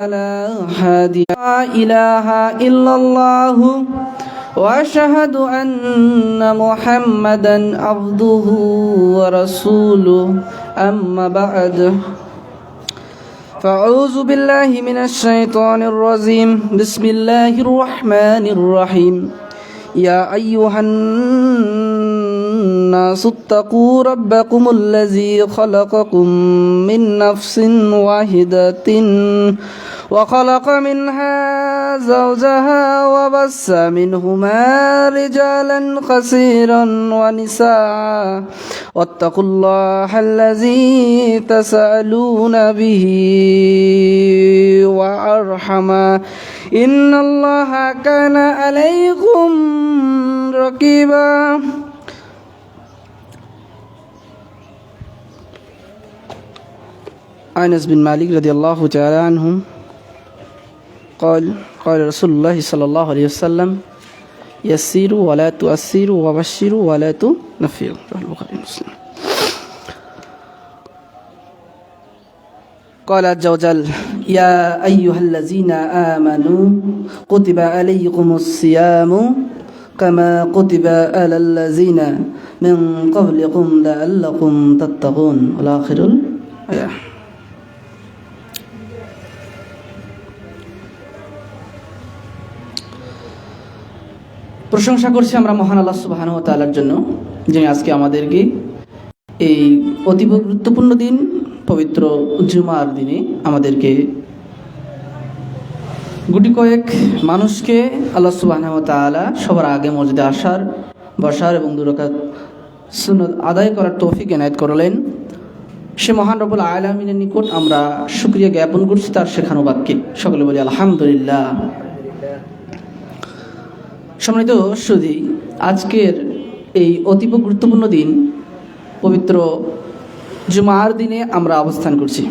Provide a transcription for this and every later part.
لا هادي لا إله إلا الله وأشهد أن محمدا عبده ورسوله أما بعد فأعوذ بالله من الشيطان الرجيم بسم الله الرحمن الرحيم يا أيها الناس اتقوا ربكم الذي خلقكم من نفس واحدة وخلق منها زوجها وبث منهما رجالا كثيرا ونساء واتقوا الله الذي تسألون به وأرحما إن الله كان عليكم رقيبا. أنس بن مالك رضي الله تعالى عنه قال رسول الله صلى الله عليه وسلم يسيروا ولا تؤسروا وبشروا ولا تنفروا. البخاري ومسلم. قال عز وجل يا أيها الذين آمنوا كتب عليكم الصيام كما كتب على الذين من قبلكم لعلكم تتقون. والآخر الآية. প্রশংসা করছি আমরা মহান আল্লাহ সুবহানাহু ওয়া তাআলার জন্য, যিনি আজকে আমাদেরকে এই অতীব গুরুত্বপূর্ণ দিন পবিত্র জুমার দিনে আমাদেরকে গুটি কয়েক মানুষকে আল্লাহ সুবহানাহু ওয়া তাআলা সবার আগে মসজিদে আসার, বসার এবং 2 রাকাত সুন্নাত আদায় করার তৌফিক এনায়েত করলেন। সে মহান রব্বুল আলামিনের নিকট আমরা শুকরিয়া জ্ঞাপন করছি তার শেখানো বাক্যে। সকলে বলি আলহামদুলিল্লাহ। সম্মানিত সুধী, আজকের এই অতীব গুরুত্বপূর্ণ দিন পবিত্র জুমার দিনে আমরা অবস্থান করছি।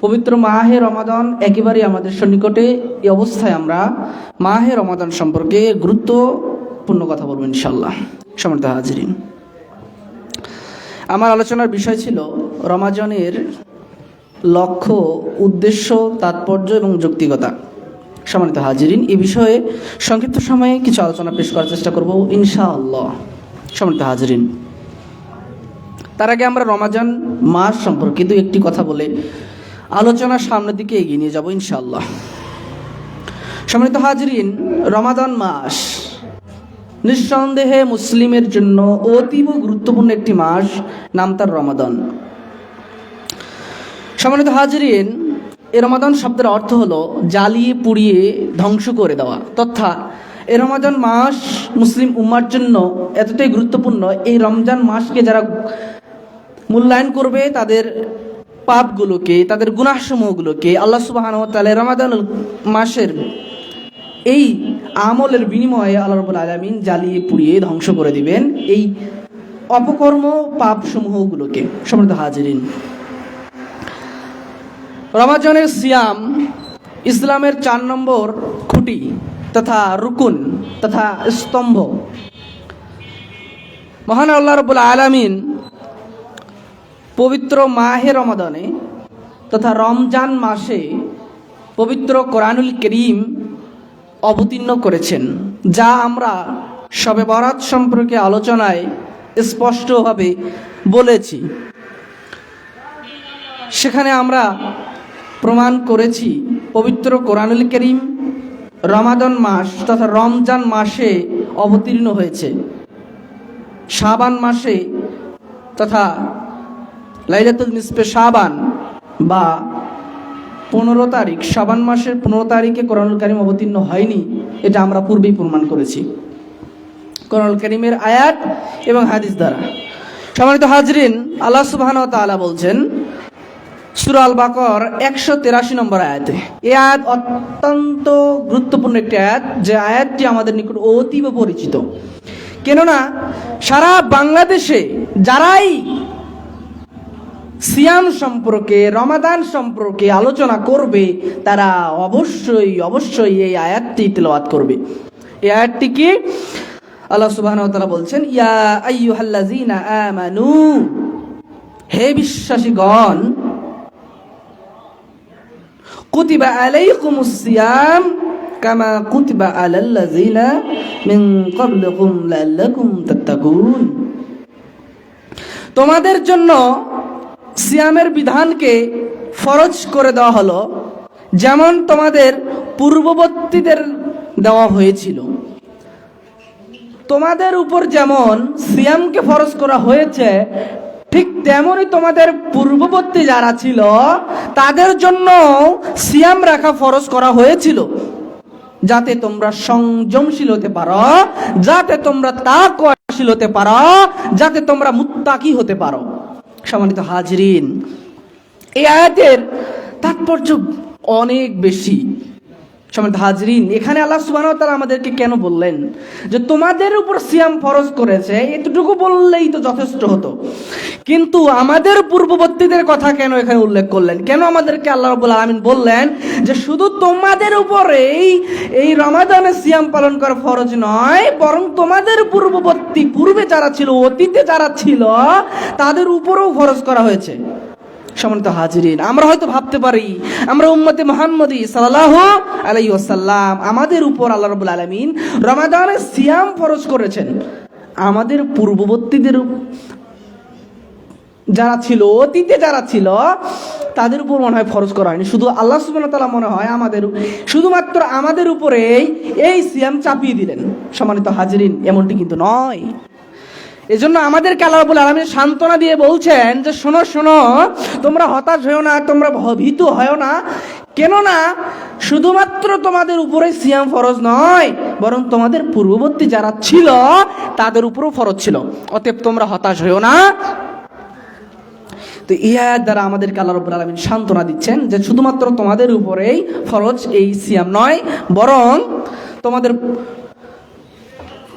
পবিত্র মাহে রমাদান একেবারেই আমাদের সন্নিকটে। এই অবস্থায় আমরা মাহে রমাদান সম্পর্কে গুরুত্বপূর্ণ কথা বলবো ইনশাআল্লাহ। সম্মানিত হাজিরিন, আমার আলোচনার বিষয় ছিল রমাদানের লক্ষ্য, উদ্দেশ্য, তাৎপর্য এবং যৌক্তিকতা। সম্মানিত হাজিরিন, এই বিষয়ে সংক্ষিপ্ত সময়ে কিছু আলোচনা পেশ করার চেষ্টা করব ইনশাআল্লাহ। সম্মানিত হাজিরিন, তার আগে আমরা রমাদান মাস সম্পর্কে একটি কথা বলে আলোচনার সামনের দিকে এগিয়ে নিয়ে যাব ইনশাআল্লাহ। সম্মানিত হাজিরিন, রমাদান মাস নিঃসন্দেহে মুসলিমের জন্য অতীব গুরুত্বপূর্ণ একটি মাস, নাম তার রমাদান। সম্মানিত হাজিরিন, এই রমাদান শব্দের অর্থ হলো জ্বালিয়ে পুড়িয়ে ধ্বংস করে দেওয়া, তথা এই রমাদান মাস মুসলিম উম্মার জন্য এতটাই গুরুত্বপূর্ণ, এই রমজান মাসকে যারা মূল্যায়ন করবে তাদের পাপগুলোকে, তাদের গুনাহসমূহগুলোকে আল্লাহ সুবহানাহু ওয়া তাআলা রমাদান মাসের এই আমলের বিনিময়ে আল্লাহ রাব্বুল আলামিন জ্বালিয়ে পুড়িয়ে ধ্বংস করে দিবেন এই অপকর্ম পাপসমূহগুলোকে। সম্মানিত হাজিরিন, রমাদানের সিয়াম ইসলামের 4 নম্বর খুঁটি তথা রুকুন তথা স্তম্ভ। মহান আল্লাহ রাব্বুল আলামিন পবিত্র মাহে রমাদানে তথা রমজান মাসে পবিত্র কোরআনুল কারীম অবতীর্ণ করেছেন, যা আমরা শবে বরাত সম্পর্কে আলোচনায় স্পষ্টভাবে বলেছি। সেখানে আমরা প্রমাণ করেছি পবিত্র কোরআনুল কারীম রমাদান মাস তথা রমজান মাসে অবতীর্ণ হয়েছে। শাবান মাসে তথা লাইলাতুল নিসফে শাবান বা 15 তারিখ, শাবান মাসের 15 তারিখে কোরআনুল কারীম অবতীর্ণ হয়নি, এটা আমরা পূর্বেই প্রমাণ করেছি কোরআনুল কারীমের আয়াত এবং হাদিস দ্বারা। সম্মানিত হাজরিন, আল্লাহ সুবহানাহু ওয়া তাআলা বলছেন সূরা আল বাকার 183 নম্বর আয়াতে, এই আয়াত অত্যন্ত গুরুত্বপূর্ণ একটি আয়াত, যে আয়াতটি আমাদের নিকট অতীব পরিচিত। কেননা সারা বাংলাদেশে যারাই সিয়াম সম্পর্কে, রমাদান সম্পর্কে আলোচনা করবে তারা অবশ্যই এই আয়াতটি তেলাওয়াত করবে। এই আয়াতটি কি? আল্লাহ সুবহানাহু ওয়া তাআলা বলছেন ইয়া আইয়ুহাল্লাযীনা আমানু, হে বিশ্বাসীগণ, কুতিবা আলাইকুমুস সিয়াম কামা কুতিবা আলাল্লাযিনা মিন ক্বাবলিকুম লাআল্লাকুম তাত্তাকুন। তোমাদের জন্য সিয়ামের বিধানকে ফরজ করে দেওয়া হলো যেমন তোমাদের পূর্ববর্তীদের দেওয়া হয়েছিল। তোমাদের উপর যেমন সিয়ামকে ফরজ করা হয়েছে, ঠিক তেমনই তোমাদের পূর্ববর্তী যারা ছিল তাদের জন্য সিয়াম রাখা ফরজ করা হয়েছিল, যাতে তোমরা সংযমশীল হতে পারো, যাতে তোমরা তাকওয়াশীল হতে পারো, যাতে তোমরা মুত্তাকি হতে পারো। সম্মানিত হাজরিন, এই আয়াতের তাৎপর্য অনেক বেশি। সম্মানিত হাজরিন, এখানে আল্লাহ সুবহানাহু ওয়া তাআলা আমাদেরকে কেন বললেন যে তোমাদের উপর সিয়াম ফরজ করেছে, এতটুকু বললেই তো যথেষ্ট হতো, কিন্তু আমাদের পূর্ববর্তীদের কথা কেন এখানে উল্লেখ করলেন? কেন আমাদেরকে আল্লাহ রাব্বুল আলামিন বললেন যে শুধু তোমাদের উপরেই এই রমাদানে সিয়াম পালন করা ফরজ নয়, বরং তোমাদের পূর্বে যারা ছিল, অতীতে যারা ছিল তাদের উপরেও ফরজ করা হয়েছে। সম্মানিত হাজিরিন, আমরা হয়তো ভাবতে পারি আমরা উম্মতে মুহাম্মদী সাল্লাল্লাহু আলাইহি ওয়াসাল্লাম, আমাদের উপর আল্লাহ রাব্বুল আলামিন রমাদানে সিয়াম ফরজ করেছেন, আমাদের পূর্ববর্তীদের যারা ছিল, অতীতে যারা ছিল তাদের উপর মনে হয় ফরজ করা হয়নি। শুধু আল্লাহ সুবহানাহু ওয়া তাআলা মনে হয় শুধুমাত্র আমাদের উপরেই এই সিয়াম চাপিয়ে দিলেন। সম্মানিত হাজিরিন, এমনটি কিন্তু নয়। এজন্য আমাদেরকে আল্লাহ রাব্বুল আলামিন সান্ত্বনা দিয়ে বলছেন যে শোনো শোনো, তোমরা হতাশ হয়েও না, তোমরা ভীত হয়েও না। কেননা শুধুমাত্র তোমাদের উপরে সিয়াম ফরজ নয়, বরং তোমাদের পূর্ববর্তী যারা ছিল তাদের উপরেও ফরজ ছিল। অতএব তোমরা হতাশ হয়েও না। তো এই আয়াত দ্বারা আমাদেরকে আল্লাহ রাব্বুল আলামিন সান্ত্বনা দিচ্ছেন যে শুধুমাত্র তোমাদের উপরেই ফরজ এই সিয়াম নয়, বরং তোমাদের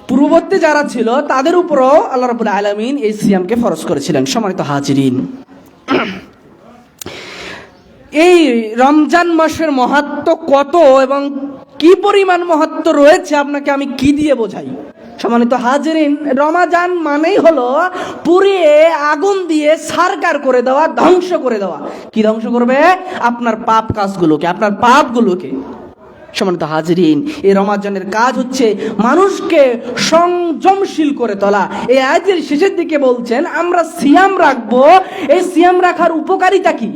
পূর্ববর্তী যারা ছিল তাদের উপরও আল্লাহ রাব্বুল আলামিন এই সিয়ামকে ফরজ করেছিলেন। সম্মানিত হাজিরিন, এই রমজান মাসের মাহাত্ম্য কত এবং কি পরিমাণ মাহাত্ম্য রয়েছে আপনাকে আমি কি দিয়ে বোঝাই? সম্মানিত হাজিরিন, রমজান মানেই হলো পুড়িয়ে আগুন দিয়ে সারকার করে দেওয়া, ধ্বংস করে দেওয়া। কি ধ্বংস করবে? আপনার পাপ কাজগুলোকে, আপনার পাপগুলোকে। সম্মানিত হাজিরিন, এই রমজানের কাজ হচ্ছে মানুষকে সংযমশীল করে তোলা। এই আয়াতের শেষের দিকে বলছেন আমরা সিয়াম রাখবো। এই সিয়াম রাখার উপকারিতা কি?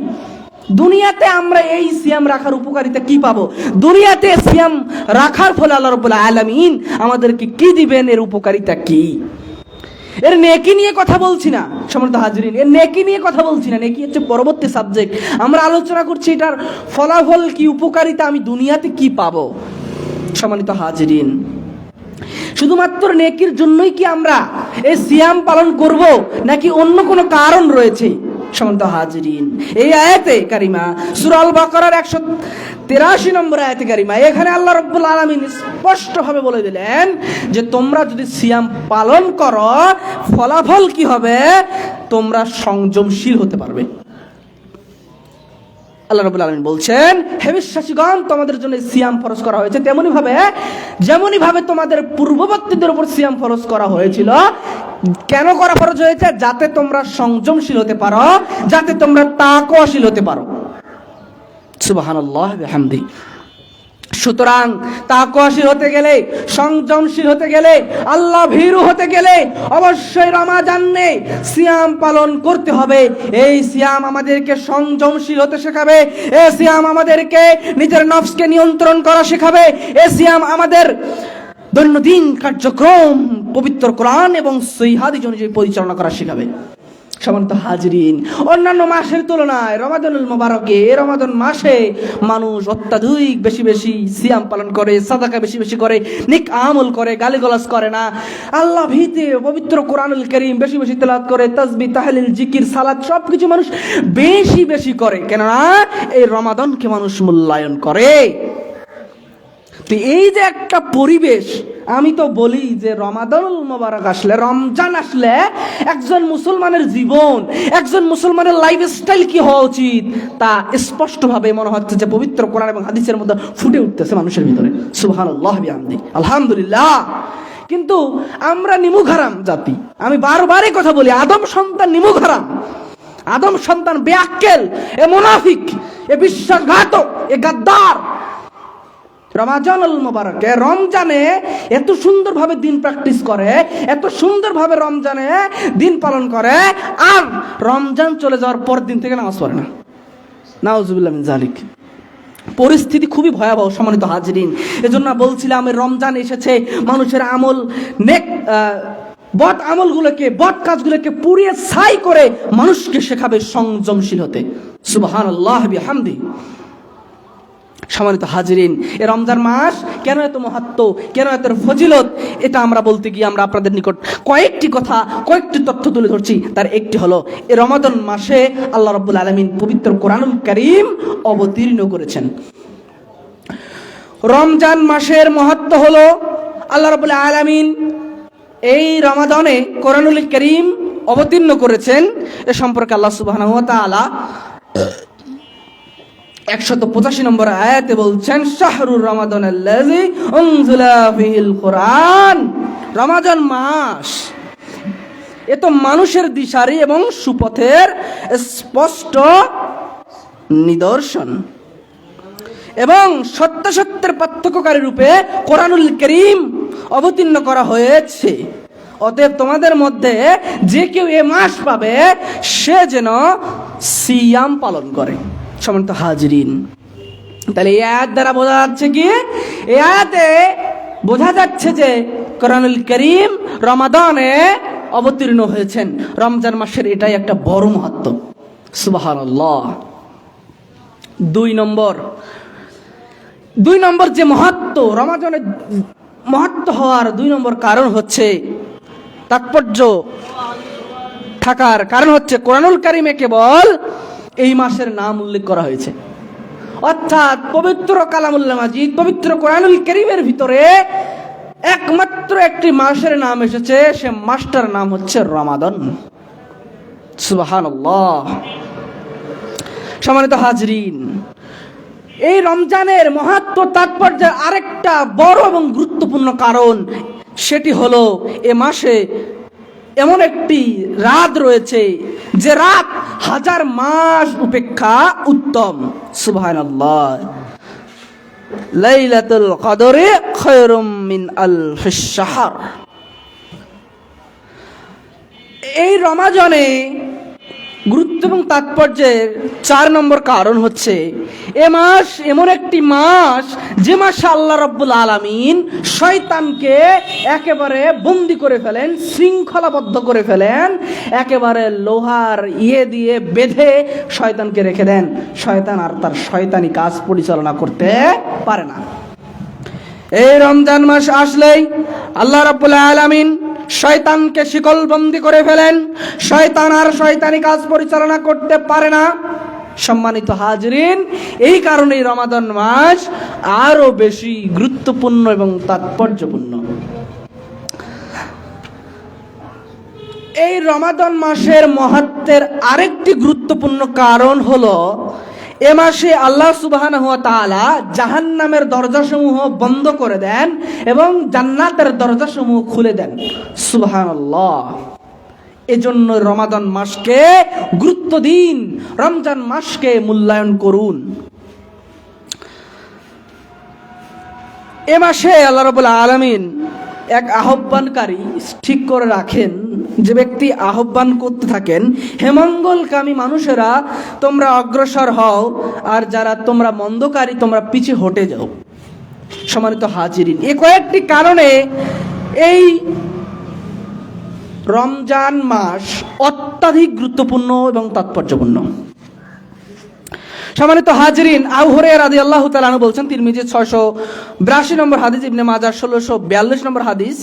দুনিয়াতে আমরা এই সিয়াম রাখার উপকারিতা কি পাবো? দুনিয়াতে সিয়াম রাখার ফলে আল্লাহ রাব্বুল আলামিন আমাদেরকে কি দিবেন, এর উপকারিতা কি? এর নেকি নিয়ে কথা বলছি না সম্মানিত হাজিরিন, এর নেকি নিয়ে কথা বলছি না। নেকি হচ্ছে পরবর্তী সাবজেক্ট। আমরা আলোচনা করছি এটার ফলাফল কি, উপকারিতা আমি দুনিয়াতে কি পাবো। সম্মানিত হাজিরিন, শুধুমাত্র নেকির জন্যই কি আমরা এই সিয়াম পালন করব, নাকি অন্য কোনো কারণ রয়েছে? সম্মানিত হাজিরিন, এই আয়াতে কারিমা সূরা আল বাকারার 183 নম্বর আয়াতে কারিমা, এখানে আল্লাহ রাব্বুল আলামিন স্পষ্টভাবে বলে দিলেন যে তোমরা যদি সিয়াম পালন করো ফলাফল কি হবে? তোমরা সংযমশীল হতে পারবে। আল্লাহ রাব্বুল আলামিন বলছেন, হে বিশ্বাসীগণ, তোমাদের জন্য সিয়াম ফরজ করা হয়েছে যেমনই ভাবে তোমাদের পূর্ববর্তীদের উপর সিয়াম ফরজ করা হয়েছিল। কেন করা ফরজ হয়েছে? যাতে তোমরা সংযমশীল হতে পারো, যাতে তোমরা তাকওয়াশীল হতে পারো। সুবহানাল্লাহ ওয়া বিহামদি। সুতরাং তাকওয়াশীল হতে গেলে, সংযমশীল হতে গেলে, আল্লাহ ভীরু হতে গেলে অবশ্যই রমাদানে সিয়াম পালন করতে হবে। এই সিয়াম আমাদেরকে সংযমশীল হতে শেখাবে। এই সিয়াম আমাদেরকে নিজের নফসকে নিয়ন্ত্রণ করা শেখাবে। এই সিয়াম আমাদের দৈনন্দিন কার্যক্রম পবিত্র কোরআন এবং সহিহ হাদিস অনুযায়ী পরিচালনা করা শেখাবে। সম্মানিত হাজিরিন, অন্যান্য মাসের তুলনায় রমাদানুল মুবারকে, রমাদান মাসে মানুষ অত্যাধিক বেশি সিয়াম পালন করে, সাদাকা বেশি করে, নেক আমল করে, গালিগালাজ করে না, আল্লাহ ভীতে পবিত্র কোরআনুল কারীম বেশি তেলাওয়াত করে, তাসবিহ, তাহলিল, জিকির, সালাত সবকিছু মানুষ বেশি করে। কেননা এই রমাদানকে মানুষ মূল্যায়ন করে। তো এই যে একটা পরিবেশ, আমি তো বলি যে রমাদানুল মুবারক আসলে, রমজান আসলে একজন মুসলমানের জীবন, একজন মুসলমানের লাইফস্টাইল কি হওয়া উচিত তা স্পষ্টভাবে মনে হচ্ছে যে পবিত্র কোরআন এবং হাদিসের মধ্যে ফুটে উঠতেছে মানুষের ভিতরে। সুবহানাল্লাহ বিহামদি, আলহামদুলিল্লাহ। কিন্তু আমরা নিমুখ হারাম জাতি। আমি বারবারই কথা বলি, আদম সন্তান নিমুখ হারাম, আদম সন্তান বেআক্কেল, এ মুনাফিক। এ বিশ্বাসঘাতক, এ গাদ্দার। রমাজানুল মুবারকে, রমজানে এত সুন্দরভাবে দিন প্র্যাকটিস করে, এত সুন্দরভাবে রমজানে দিন পালন করে, আর রমজান চলে যাওয়ার পর দিন থেকে নামাজ পড়ে না। নাউজুবিল্লাহ মিন জালিক। পরিস্থিতি খুবই ভয়াবহ সম্মানিত হাজিরিন। এজন্য বলছিলাম রমজান এসেছে মানুষের আমল, বদ আমলগুলোকে, বদ কাজগুলোকে পুড়িয়ে ছাই করে মানুষকে শেখাবে সংযমশীল হতে। সুবহানাল্লাহ বিহামদি। সম্মানিত হাজিরিন, এ রমজান মাস কেন এত মাহাত্ম্য, কেন এত ফজিলত, এটা আমরা বলতে গিয়ে আমরা আপনাদের নিকট কয়েকটি কথা, কয়েকটি তথ্য তুলে ধরছি। তার একটি হলো, এ রমাদান মাসে আল্লাহ রাব্বুল আলামিন পবিত্র কোরআনুল কারীম অবতীর্ণ করেছেন। রমজান মাসের মাহাত্ম্য হলো, আল্লাহ রাব্বুল আলামিন এই রমাদানে কোরআনুল কারীম অবতীর্ণ করেছেন। এ সম্পর্কে আল্লাহ সুবহানাহু ওয়া তাআলা 185 নম্বর আয়াতে বলছেন, শাহরুর রমাদানাল্লাযী উনজিলা ফীহিল কুরআন। রমাদান মাস এ তো মানুষের দিশারি এবং সুপথের স্পষ্ট নিদর্শন এবং সত্যের পার্থক্যকারী রূপে কোরআনুল কারীম অবতীর্ণ করা হয়েছে। অতএব তোমাদের মধ্যে যে কেউ এ মাস পাবে সে যেন সিয়াম পালন করে। সম্মানিত হাজিরিন, তাহলে এই আয়াত দ্বারা বোঝা যাচ্ছে কি, এই আয়াতে বোঝা যাচ্ছে যে কোরআনুল কারীম রমাদানে অবতীর্ণ হয়েছেন। রমজান মাসের এটাই একটা বড় মাহাত্ম্য। সুবহানাল্লাহ। দুই নম্বর যে মাহাত্ম্য, রমাদানের মাহাত্ম্য হওয়ার 2 নম্বর কারণ হচ্ছে, তাৎপর্য থাকার কারণ হচ্ছে, কোরআনুল কারীমে কেবল এই মাসের নাম উল্লেখ করা হয়েছে। অর্থাৎ পবিত্র কালামুল্লাহ মাজিদ, পবিত্র কোরআনুল কারীমের ভিতরে একমাত্র একটি মাসের নাম এসেছে, সে মাসটার নাম হচ্ছে রমাদান। সুবহানাল্লাহ। সম্মানিত হাজরিন, এই রমজানের মাহাত্ম্য তাৎপর্যের আরেকটা বড় এবং গুরুত্বপূর্ণ কারণ, সেটি হলো এ মাসে এমন একটি রাত রয়েছে যে রাত 1000 মাস উপেক্ষা উত্তম। সুবহানাল্লাহ। লাইলাতুল কদরে খায়রুম মিন আলফিশ শাহর। এই রমাজানে গুরুত্ব এবং তাৎপর্যের 4 নম্বর কারণ হচ্ছে, এ মাস এমন একটি মাস যে মাসে আল্লাহ রাব্বুল আলামিন শয়তানকে একেবারে বন্দী করে ফেলেন, শৃঙ্খলাবদ্ধ করে ফেলেন, একেবারে লোহার দিয়ে বেঁধে শয়তানকে রেখে দেন। শয়তান আর তার শয়তানি কাজ পরিচালনা করতে পারে না। এই রমজান মাস আসলেই আল্লাহ রাব্বুল আলামিন শয়তানকে শিকলবন্দি করে ফেলেন, শয়তান আর শয়তানি কাজ পরিচালনা করতে পারে না। সম্মানিত হাজিরিন, এই কারণেই রমাদান মাস আরো বেশি গুরুত্বপূর্ণ এবং তাৎপর্যপূর্ণ। এই রমাদান মাসের মাহাত্ম্যের আরেকটি গুরুত্বপূর্ণ কারণ হলো, এ মাসে আল্লাহ সুবহানাহু ওয়া তাআলা জাহান্নামের দরজাসমূহ বন্ধ করে দেন এবং জান্নাতের দরজাসমূহ খুলে দেন। সুবহানাল্লাহ। এজন্য রমাদান মাসকে গুরুত্ব দিন, রমজান মাসকে মূল্যায়ন করুন। এ মাসে আল্লাহ রাব্বুল আলামিন এক আহ্বানকারী ঠিক করে রাখেন, যে ব্যক্তি আহ্বান করতে থাকেন, হেমঙ্গলকামী মানুষেরা তোমরা অগ্রসর হও, আর যারা তোমরা মন্দকারী তোমরা পিছিয়ে হটে যাও। সম্মানিত হাজিরিন, এই কয়েকটি কারণে এই রমজান মাস অত্যাধিক গুরুত্বপূর্ণ এবং তাৎপর্যপূর্ণ। সম্মানিত হাজিরিন, আবু হুরায়রা রাদিয়াল্লাহু তাআলা আনহু বলছেন, তিরমিজি 682 নম্বর হাদিস, ইবনে মাজাহ 1642 নম্বর হাদিস।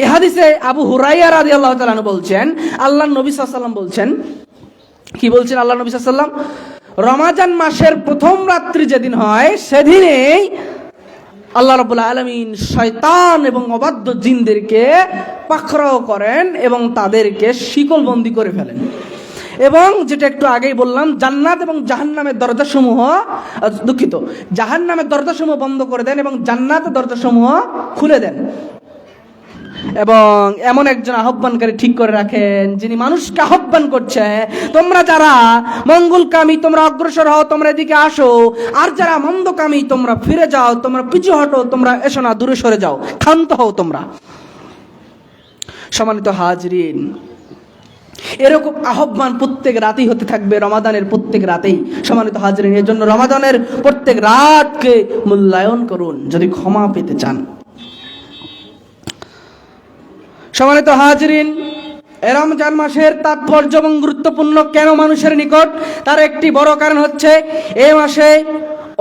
এই হাদিসে আবু হুরায়রা রাদিয়াল্লাহু তাআলা আনহু বলছেন, আল্লাহর নবী সাল্লাল্লাহু আলাইহি ওয়াসাল্লাম বলছেন, কি বলছেন আল্লাহর নবী সাল্লাল্লাহু আলাইহি ওয়াসাল্লাম, রমাজান মাসের প্রথম রাত্রি যেদিন হয় সেদিনেই আল্লাহ রাব্বুল আলামিন শয়তান এবং অবাধ্য জিনদেরকে পাকড়াও করেন এবং তাদেরকে শিকলবন্দি করে ফেলেন। এবং যেটা একটু আগেই বললাম, জান্নাত এবং জাহান্নামের দরজাসমূহ, জাহান্নামের দরজাসমূহ বন্ধ করে দেন এবং জান্নাতের দরজাসমূহ খুলে দেন। এবং এমন একজন আহ্বানকারী ঠিক করে রাখেন যিনি মানুষকে আহ্বান করছে, তোমরা যারা মঙ্গলকামী তোমরা অগ্রসর হও, তোমরা এদিকে আসো, আর যারা মন্দকামী তোমরা ফিরে যাও, তোমরা পিছু হটো, তোমরা এসো না, দূরে সরে যাও, ক্ষান্ত হও তোমরা। সম্মানিত হাজরিন, এরকম আহ্বান প্রত্যেক রাতেই হতে থাকবে, রমাদানের প্রত্যেক রাতেই। সম্মানিত হাজরিন, এর জন্য রমাদানের প্রত্যেক রাতকে মূল্যায়ন করুন যদি ক্ষমা পেতে চান। সম্মানিত হাজরিন, রমজান মাসের তাৎপর্য এবং গুরুত্বপূর্ণ কেন মানুষের নিকট, তার একটি বড় কারণ হচ্ছে এই মাসে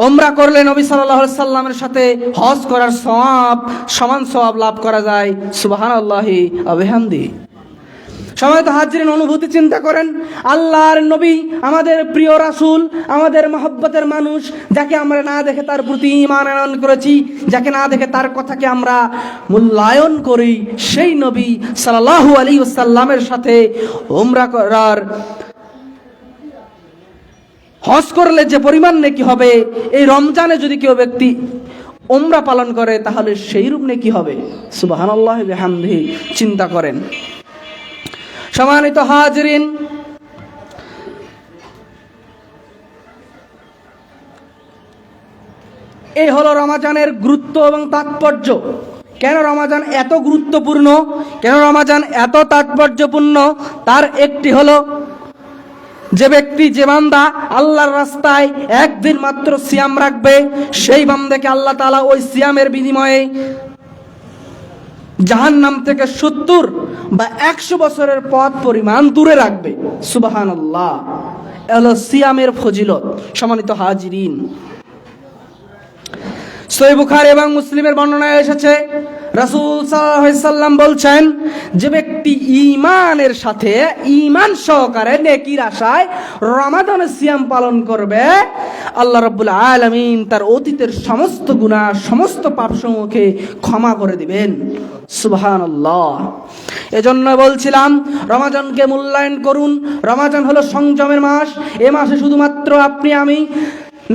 ওমরা করলে নবী সাল্লাল্লাহু আলাইহি সাল্লামের সাথে হজ করার সওয়াব, সমান সওয়াব লাভ করা যায়। সুবহানাল্লাহি ওয়া বিহামদিহি। সম্মানিত হাজরিন, অনুভূতি চিন্তা করেন, আল্লাহর নবী, আমাদের প্রিয় রাসূল, আমাদের মহব্বতের মানুষ, যাকে আমরা না দেখে তার প্রতি ঈমান আনয়ন করেছি, যাকে না দেখে তার কথাকে আমরা মূল্যায়ন করি, সেই নবী সাল্লাল্লাহু আলাইহি ওয়াসাল্লামের সাথে উমরা করার, হজ করলে যে পরিমাণ নেকি হবে, এই রমজানে যদি কেউ ব্যক্তি উমরা পালন করে তাহলে সেই রূপ নেকি হবে। সুবহানাল্লাহি ওয়া বিহামদিহি। চিন্তা করেন। সম্মানিত হাজরিন, এই হলো রমজানের গুরুত্ব এবং তাৎপর্য। কেন রমজান এত গুরুত্বপূর্ণ, কেন রমজান এত তাৎপর্যপূর্ণ, তার একটি হলো যে ব্যক্তি, যে বান্দা আল্লাহর রাস্তায় একদিন মাত্র সিয়াম রাখবে, সেই বান্দাকে আল্লাহ তাআলা ওই সিয়ামের বিনিময়ে জাহান্নাম থেকে 70 বা 100 বছরের পথ পরিমাণ দূরে রাখবে। সুবহানাল্লাহ, এলো সিয়ামের ফজিলত। সম্মানিত হাজিরিন, সহিহ বুখারী এবং মুসলিমের বর্ণনায় এসেছে, রাসূল সাল্লাল্লাহু আলাইহি সাল্লাম বলছেন, যে ব্যক্তি ঈমানের সাথে, ঈমান সহকারে নেকির আশায় রমাদানের সিয়াম পালন করবে, আল্লাহ রাব্বুল আলামিন তার অতীতের সমস্ত গুনাহ, সমস্ত পাপসমূহকে ক্ষমা করে দিবেন। সুবহানাল্লাহ। এজন্য বলছিলাম, রমাদানকে মূল্যায়ন করুন। রমাদান হলো সংযমের মাস। এ মাসে শুধুমাত্র আপনি আমি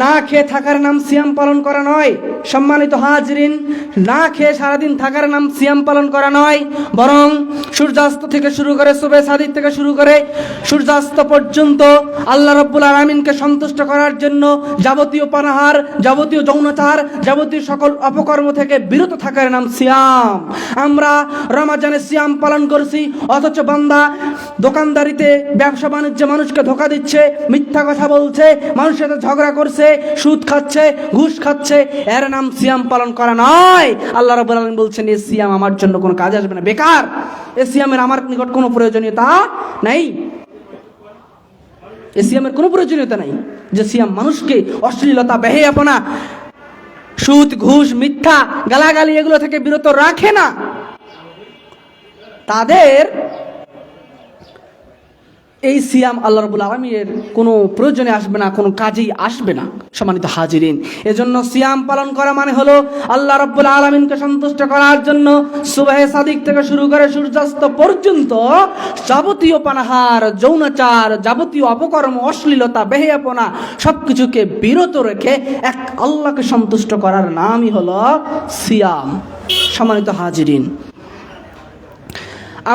না খেয়ে থাকার নাম সিয়াম পালন করা নয়। সম্মানিত হাজরিন, না খেয়ে সারাদিন থাকার নাম সিয়াম পালন করা নয়, বরং সূর্যাস্ত থেকে শুরু করে, সুবহে সাদিক থেকে শুরু করে সূর্যাস্ত পর্যন্ত আল্লাহ রাব্বুল আলামিনকে সন্তুষ্ট করার জন্য যাবতীয় পানাহার, যাবতীয় যৌনাচার, যাবতীয় সকল অপকর্ম থেকে বিরত থাকার নাম সিয়াম। আমরা রমজানে সিয়াম পালন করছি, অথচ বান্দা দোকানদারিতে, ব্যবসা বাণিজ্যে মানুষকে ধোঁকা দিচ্ছে, মিথ্যা কথা বলছে, মানুষের সাথে ঝগড়া করছে, সুদ খাচ্ছে, ঘুষ খাচ্ছে, এর নাম সিয়াম পালন করা নয়। আল্লাহ রাব্বুল আলামিন বলছেন, এই সিয়াম আমার জন্য কোনো কাজে আসবে না, বেকার। এই সিয়ামের আমার নিকট কোনো প্রয়োজনীয়তা নাই। এই সিয়ামের কোনো প্রয়োজনীয়তা নাই। যে সিয়াম মানুষকে অশ্লীলতা, বেহায়াপনা, সুদ, ঘুষ, মিথ্যা, গালাগালি এগুলো থেকে বিরত রাখে না, তাদের এই সিয়াম আল্লাহ রাব্বুল আলামিনের কোনো প্রয়োজনে আসবে না, কোনো কাজেই আসবে না। সম্মানিত হাজিরিন, এজন্য সিয়াম পালন করা মানে হলো আল্লাহ রাব্বুল আলামিনকে সন্তুষ্ট করার জন্য সুবহে সাদিক থেকে শুরু করে সূর্যাস্ত পর্যন্ত যাবতীয় পানাহার, যৌনাচার, যাবতীয় অপকর্ম, অশ্লীলতা, বেহায়াপনা সবকিছুকে বিরত রেখে এক আল্লাহকে সন্তুষ্ট করার নামই হলো সিয়াম। সম্মানিত হাজিরিন,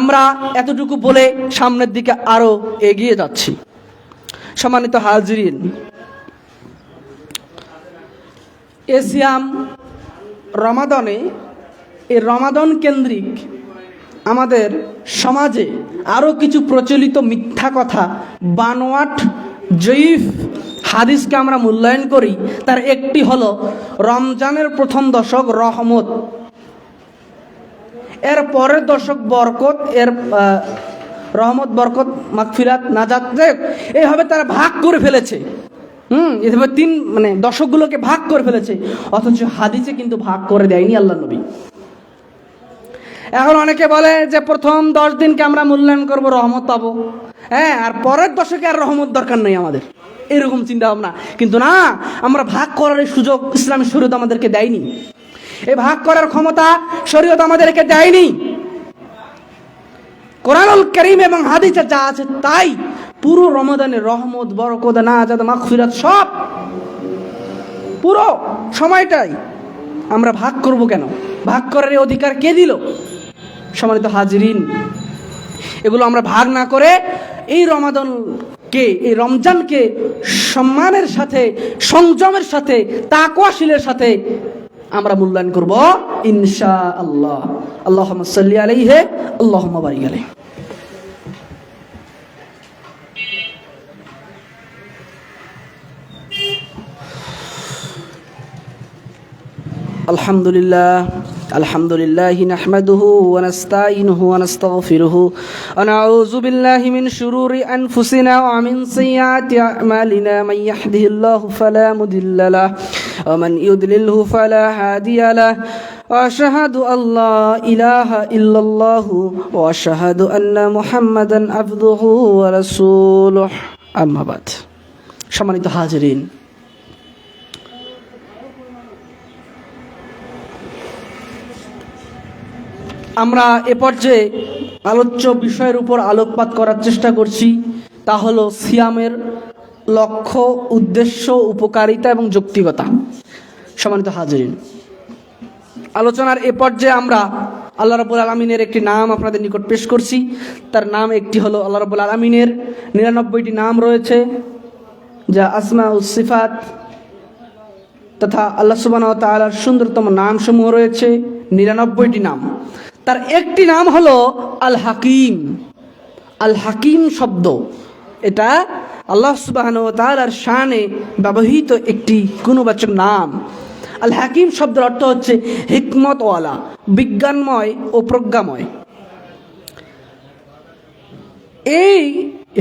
আমরা এতটুকু বলে সামনের দিকে আরো এগিয়ে যাচ্ছি। সম্মানিত হাজিরিন, এ সিয়াম রমাদানে, এই রমাদান কেন্দ্রিক আমাদের সমাজে আরো কিছু প্রচলিত মিথ্যা কথা, বানোয়াট, জয়ীফ হাদিসকে আমরা মূল্যায়ন করি। তার একটি হলো রমজানের প্রথম দশক রহমত, এর পরের দশক বরকত, এর রহমত, বরকত, মাগফিরাত, নাজাত, এইভাবে তারা ভাগ করে ফেলেছে। এভাবে দশকগুলোকে ভাগ করে ফেলেছে, অথচ হাদিসে কিন্তু ভাগ করে দেয়নি আল্লাহ নবী। এখন অনেকে বলে যে প্রথম 10 দিনকে আমরা মূল্যায়ন করব, রহমত পাবো, হ্যাঁ, আর পরের দশকে আর রহমত দরকার নেই আমাদের, এরকম চিন্তা ভাবনা। কিন্তু না, আমরা ভাগ করার সুযোগ ইসলামী শরীয়ত আমাদেরকে দেয়নি, এই ভাগ করার ক্ষমতা শরীয়ত আমাদেরকে দেয়নি। কোরআনুল কারীম এবং হাদিসে যা আছে তাই পুরো রমাদানের রহমত, বরকত, নাজাত, মাগফিরাত সব পুরো সময়টাই আমরা ভাগ করব কেন? ভাগ করার অধিকার কে দিল? সম্মানিত হাজিরিন, এগুলো আমরা ভাগ না করে এই রমজানকে সম্মানের সাথে, সংযমের সাথে, তাকওয়াশীলের সাথে আমরা মূল্যায়ন করব ইনশাআল্লাহ। আল্লাহুম্মা সাল্লি আলাইহি, আল্লাহুম্মা বারিক আলাইহি। আলহামদুলিল্লাহ নাহমাদুহু ওয়া নাস্তাঈনুহু ওয়া নাস্তাগফিরুহু ওয়া নাউযু বিল্লাহি মিন শুরুরি আনফুসিনা ওয়া মিন সাইয়্যাতি আ'মালিনা মান ইয়াহদিহিল্লাহু ফালা মুদিল্লা লাহু ওয়া মান ইউদ্লিলহু ফালা হাদিয়া লাহু ওয়া আশহাদু আল্লা ইলাহা ইল্লাল্লাহু ওয়া আশহাদু আন্না মুহাম্মাদান আবদুহু ওয়া রাসূলুহু। আম্মা বাদ। সম্মানিত হাজিরিন, আমরা এ পর্যায়ে আলোচ্য বিষয়ের উপর আলোকপাত করার চেষ্টা করছি, তা হলো সিয়ামের লক্ষ্য, উদ্দেশ্য, উপকারিতা এবং যৌক্তিকতা। সম্মানিত হাজিরিন, আলোচনার এ পর্যায়ে আমরা আল্লাহ রাব্বুল আলামিনের একটি নাম আপনাদের নিকট পেশ করছি। তার নাম একটি হলো, আল্লাহ রাব্বুল আলামিনের 99টি নাম রয়েছে, যা আসমাউস সিফাত তথা আল্লাহ সুবহানাহু ওয়া তাআলার সুন্দরতম নামসমূহ রয়েছে 99টি নাম। তার একটি নাম হলো আল হাকিম। আল হাকিম শব্দ, এটা আল্লাহ সুবহানাহু ওয়া তাআলার শানে ব্যবহৃত একটি গুণবাচক নাম। আল হাকিম শব্দের অর্থ হচ্ছে হিকমতওয়ালা, বিজ্ঞানময় ও প্রজ্ঞাময়। এই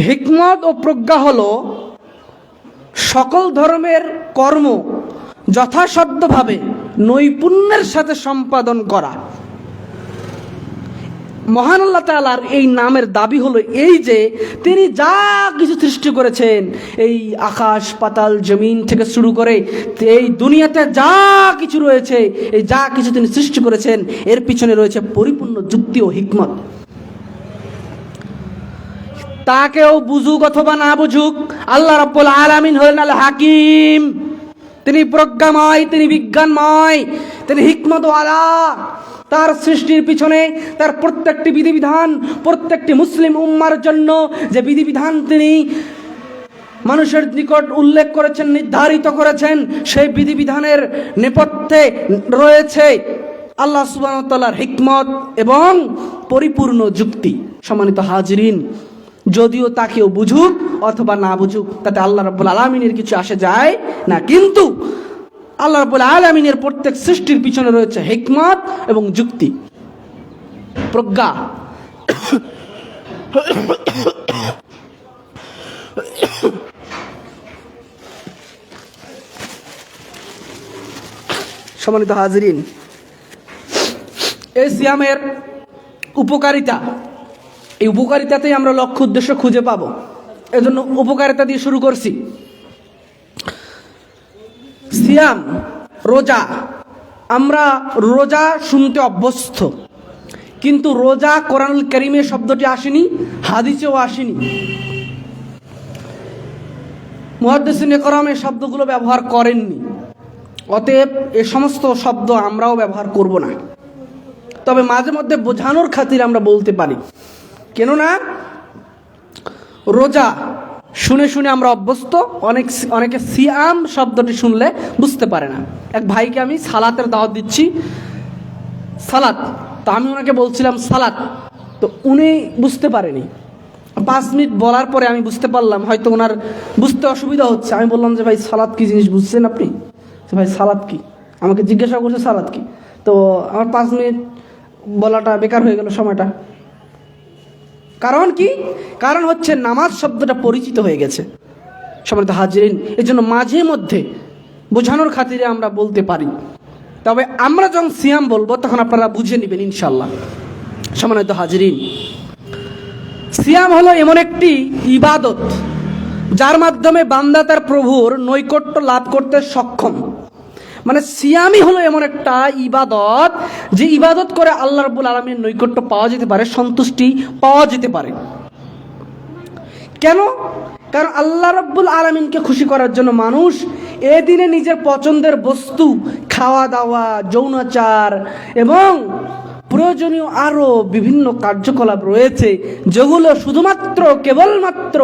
হিকমত ও প্রজ্ঞা হলো সকল ধর্মের কর্ম যথাসাধ্যভাবে নৈপুণ্যের সাথে সম্পাদন করা। মহান আল্লাহ তাআলার এই নামের দাবি হলো এই যে তিনি যা কিছু সৃষ্টি করেছেন, এই আকাশ পাতাল জমিন থেকে শুরু করে এই দুনিয়াতে যা কিছু রয়েছে, এই যা কিছু তিনি সৃষ্টি করেছেন, এর পিছনে রয়েছে পরিপূর্ণ যুক্তি ও হিকমত। তাকেও বুঝুক অথবা না বুঝুক, আল্লাহ রাব্বুল আলামিন হলেন আল হাকিম। তিনি প্রজ্ঞাময়, তিনি বিজ্ঞানময়, তিনি হিকমতওয়ালা। তার সৃষ্টির পিছনে তার প্রত্যেকটি বিধিবিধান, প্রত্যেকটি মুসলিম উম্মার জন্য যে বিধিবিধান তিনি মানুষের নিকট উল্লেখ করেছেন, নির্ধারিত করেছেন, সেই বিধিবিধানের নেপথ্যে রয়েছে আল্লাহ সুবহানাহু ওয়া তাআলার হিকমত এবং পরিপূর্ণ যুক্তি। সম্মানিত হাজিরিন, যদিও তাকেও বুঝুক অথবা না বুঝুক, তাতে আল্লাহ রাব্বুল আলামিনের কিছু আসে যায় না, কিন্তু আল্লাহ রাব্বুল আলামিনের প্রত্যেক সৃষ্টির পিছনে রয়েছে হিকমত এবং যুক্তি, প্রজ্ঞা। সম্মানিত হাজিরিন, এই সিয়ামের উপকারিতা, এই উপকারিতাতেই আমরা লক্ষ্য উদ্দেশ্য খুঁজে পাবো। এজন্য উপকারিতা দিয়ে শুরু করছি। সিয়াম, রোজা, আমরা রোজা শুনতে অভ্যস্ত, কিন্তু রোজা কোরআনুল কারীমে শব্দটি আসেনি, হাদিসেও আসেনি। মুহাদ্দিসিনে কেরাম এই শব্দগুলো ব্যবহার করেননি, অতএব এ সমস্ত শব্দ আমরাও ব্যবহার করব না। তবে মাঝে মধ্যে বোঝানোর খাতিরে আমরা বলতে পারি, কেননা রোজা শুনে শুনে আমরা অভ্যস্ত। অনেকে সিয়াম শব্দটি শুনলে বুঝতে পারে না। এক ভাইকে আমি সালাতের দাওয়াত দিচ্ছি, সালাত, তো আমি ওনাকে বলছিলাম সালাত, তো উনি বুঝতে পারেনি। 5 মিনিট বলার পরে আমি বুঝতে পারলাম হয়তো ওনার বুঝতে অসুবিধা হচ্ছে। আমি বললাম যে ভাই সালাত কি জিনিস বুঝছেন আপনি? ভাই সালাত কি, আমাকে জিজ্ঞাসা করছে সালাত কি। তো আমার 5 মিনিট বলাটা বেকার হয়ে গেল, সময়টা। কারণ কি? কারণ হচ্ছে নামাজ শব্দটা পরিচিত হয়ে গেছে। সম্মানিত হাজিরিন, এই জন্য মাঝে মধ্যে বোঝানোর খাতিরে আমরা বলতে পারি। তবে আমরা যখন সিয়াম বলবো তখন আপনারা বুঝে নেবেন ইনশাল্লাহ। সম্মানিত হাজিরিন, সিয়াম হলো এমন একটি ইবাদত যার মাধ্যমে বান্দা তার প্রভুর নৈকট্য লাভ করতে সক্ষম। মানে সিয়ামই হলো এমন একটা ইবাদত যে ইবাদত করে আল্লাহ রাব্বুল আলামিনের নৈকট্য পাওয়া যেতে পারে, সন্তুষ্টি পাওয়া যেতে পারে। কেন? কারণ আল্লাহ রাব্বুল আলামিনকে খুশি করার জন্য মানুষ এদিনে নিজের পছন্দের বস্তু, খাওয়া দাওয়া, যৌনাচার এবং প্রয়োজনীয় আরও বিভিন্ন কার্যকলাপ রয়েছে, যেগুলো শুধুমাত্র কেবলমাত্র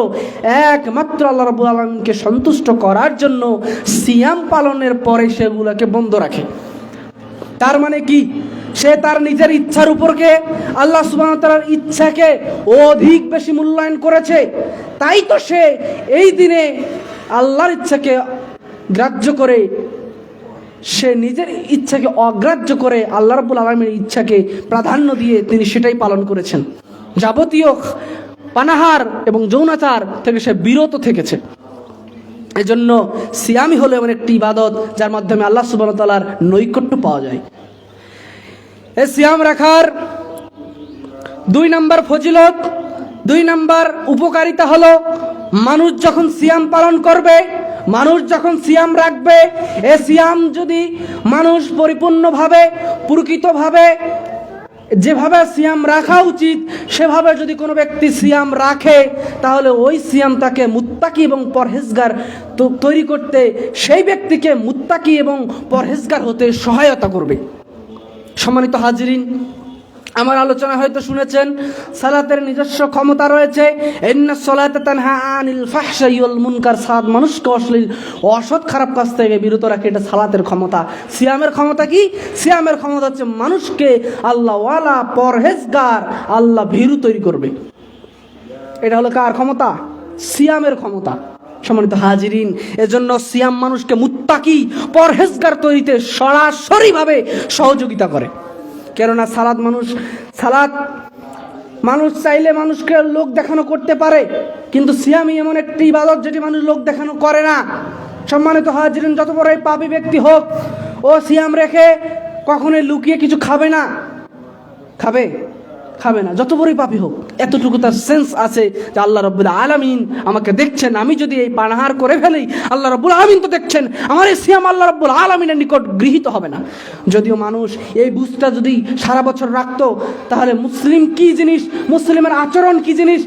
একমাত্র আল্লাহ রাব্বুল আলামিনকে সন্তুষ্ট করার জন্য সিয়াম পালনের পরে সেগুলোকে বন্ধ রাখে। তার মানে কি? সে তার নিজের ইচ্ছার উপরকে আল্লাহ সুবহানাহু ওয়া তাআলার ইচ্ছাকে অধিক বেশি মূল্যায়ন করেছে, তাই তো সে এই দিনে আল্লাহর ইচ্ছাকে গ্রাহ্য করে, সে নিজের ইচ্ছাকে অগ্রাহ্য করে আল্লাহ রাব্বুল আলামিনের ইচ্ছাকে প্রাধান্য দিয়ে তিনি সেটাই পালন করেছেন। যাবতীয় পানাহার এবং যৌনাচার থেকে সে বিরত থেকেছে। এজন্য সিয়ামই হলো এমন একটি ইবাদত যার মাধ্যমে আল্লাহ সুবহানাহু ওয়া তাআলার নৈকট্য পাওয়া যায়। এই সিয়াম রাখার 2 নম্বর ফজিলত, 2 নম্বর উপকারিতা হলো, মানুষ যখন সিয়াম পালন করবে, মানুষ যখন সিয়াম রাখবে, এ সিয়াম যদি মানুষ পরিপূর্ণভাবে প্রকৃতভাবে যেভাবে সিয়াম রাখা উচিত সেভাবে যদি কোনো ব্যক্তি সিয়াম রাখে, তাহলে ওই সিয়াম তাকে মুত্তাকি এবং পরহেজগার তৈরি করতে, সেই ব্যক্তিকে মুত্তাকি এবং পরহেজগার হতে সহায়তা করবে। সম্মানিত হাজিরিন, আমার আলোচনা হয়তো শুনেছেন সালাতের নিজস্ব ক্ষমতা রয়েছে। ইন্নাস সালাতা তানহা আনিল ফাহশাই ওয়াল মুনকার, সালাত মানুষকে অশ্লীল অসৎ খারাপ কাজ থেকে বিরত রাখে, এটা সালাতের ক্ষমতা। সিয়ামের ক্ষমতা কি? সিয়ামের ক্ষমতা হচ্ছে মানুষকে আল্লাহওয়ালা, পরহেজগার, আল্লাহ ভীরু তৈরি করবে। এটা হলো কার ক্ষমতা? সিয়ামের ক্ষমতা। সম্মানিত হাজিরিন, এজন্য সিয়াম মানুষকে মুত্তাকি, পরহেজগার তৈরিতে সরাসরিভাবে সহযোগিতা করে। কেননা সালাত মানুষ চাইলে মানুষকে লোক দেখানো করতে পারে, কিন্তু সিয়ামই এমন একটি ইবাদত যেটি মানুষ লোক দেখানো করে না। সম্মানিত হাজিরিন, যত বড়ই পাপী ব্যক্তি হোক, ও সিয়াম রেখে কখনোই লুকিয়ে কিছু খাবে না। খাবে না, যত বড়ই পাপী হোক। এতটুকু তার সেন্স আছে যে আল্লাহ রাব্বুল আলামিন আমাকে দেখছেন, আমি যদি এই পানাহার করে ফেলি আল্লাহ রাব্বুল আলামিন তো দেখছেন, আমার এই সিয়াম আল্লাহ রাব্বুল আলামিনের নিকট গৃহীত হবে না। যদিও মানুষ এই বুঝটা যদি সারা বছর রাখতো, তাহলে মুসলিম কি জিনিস, মুসলিমের আচরণ কি জিনিস,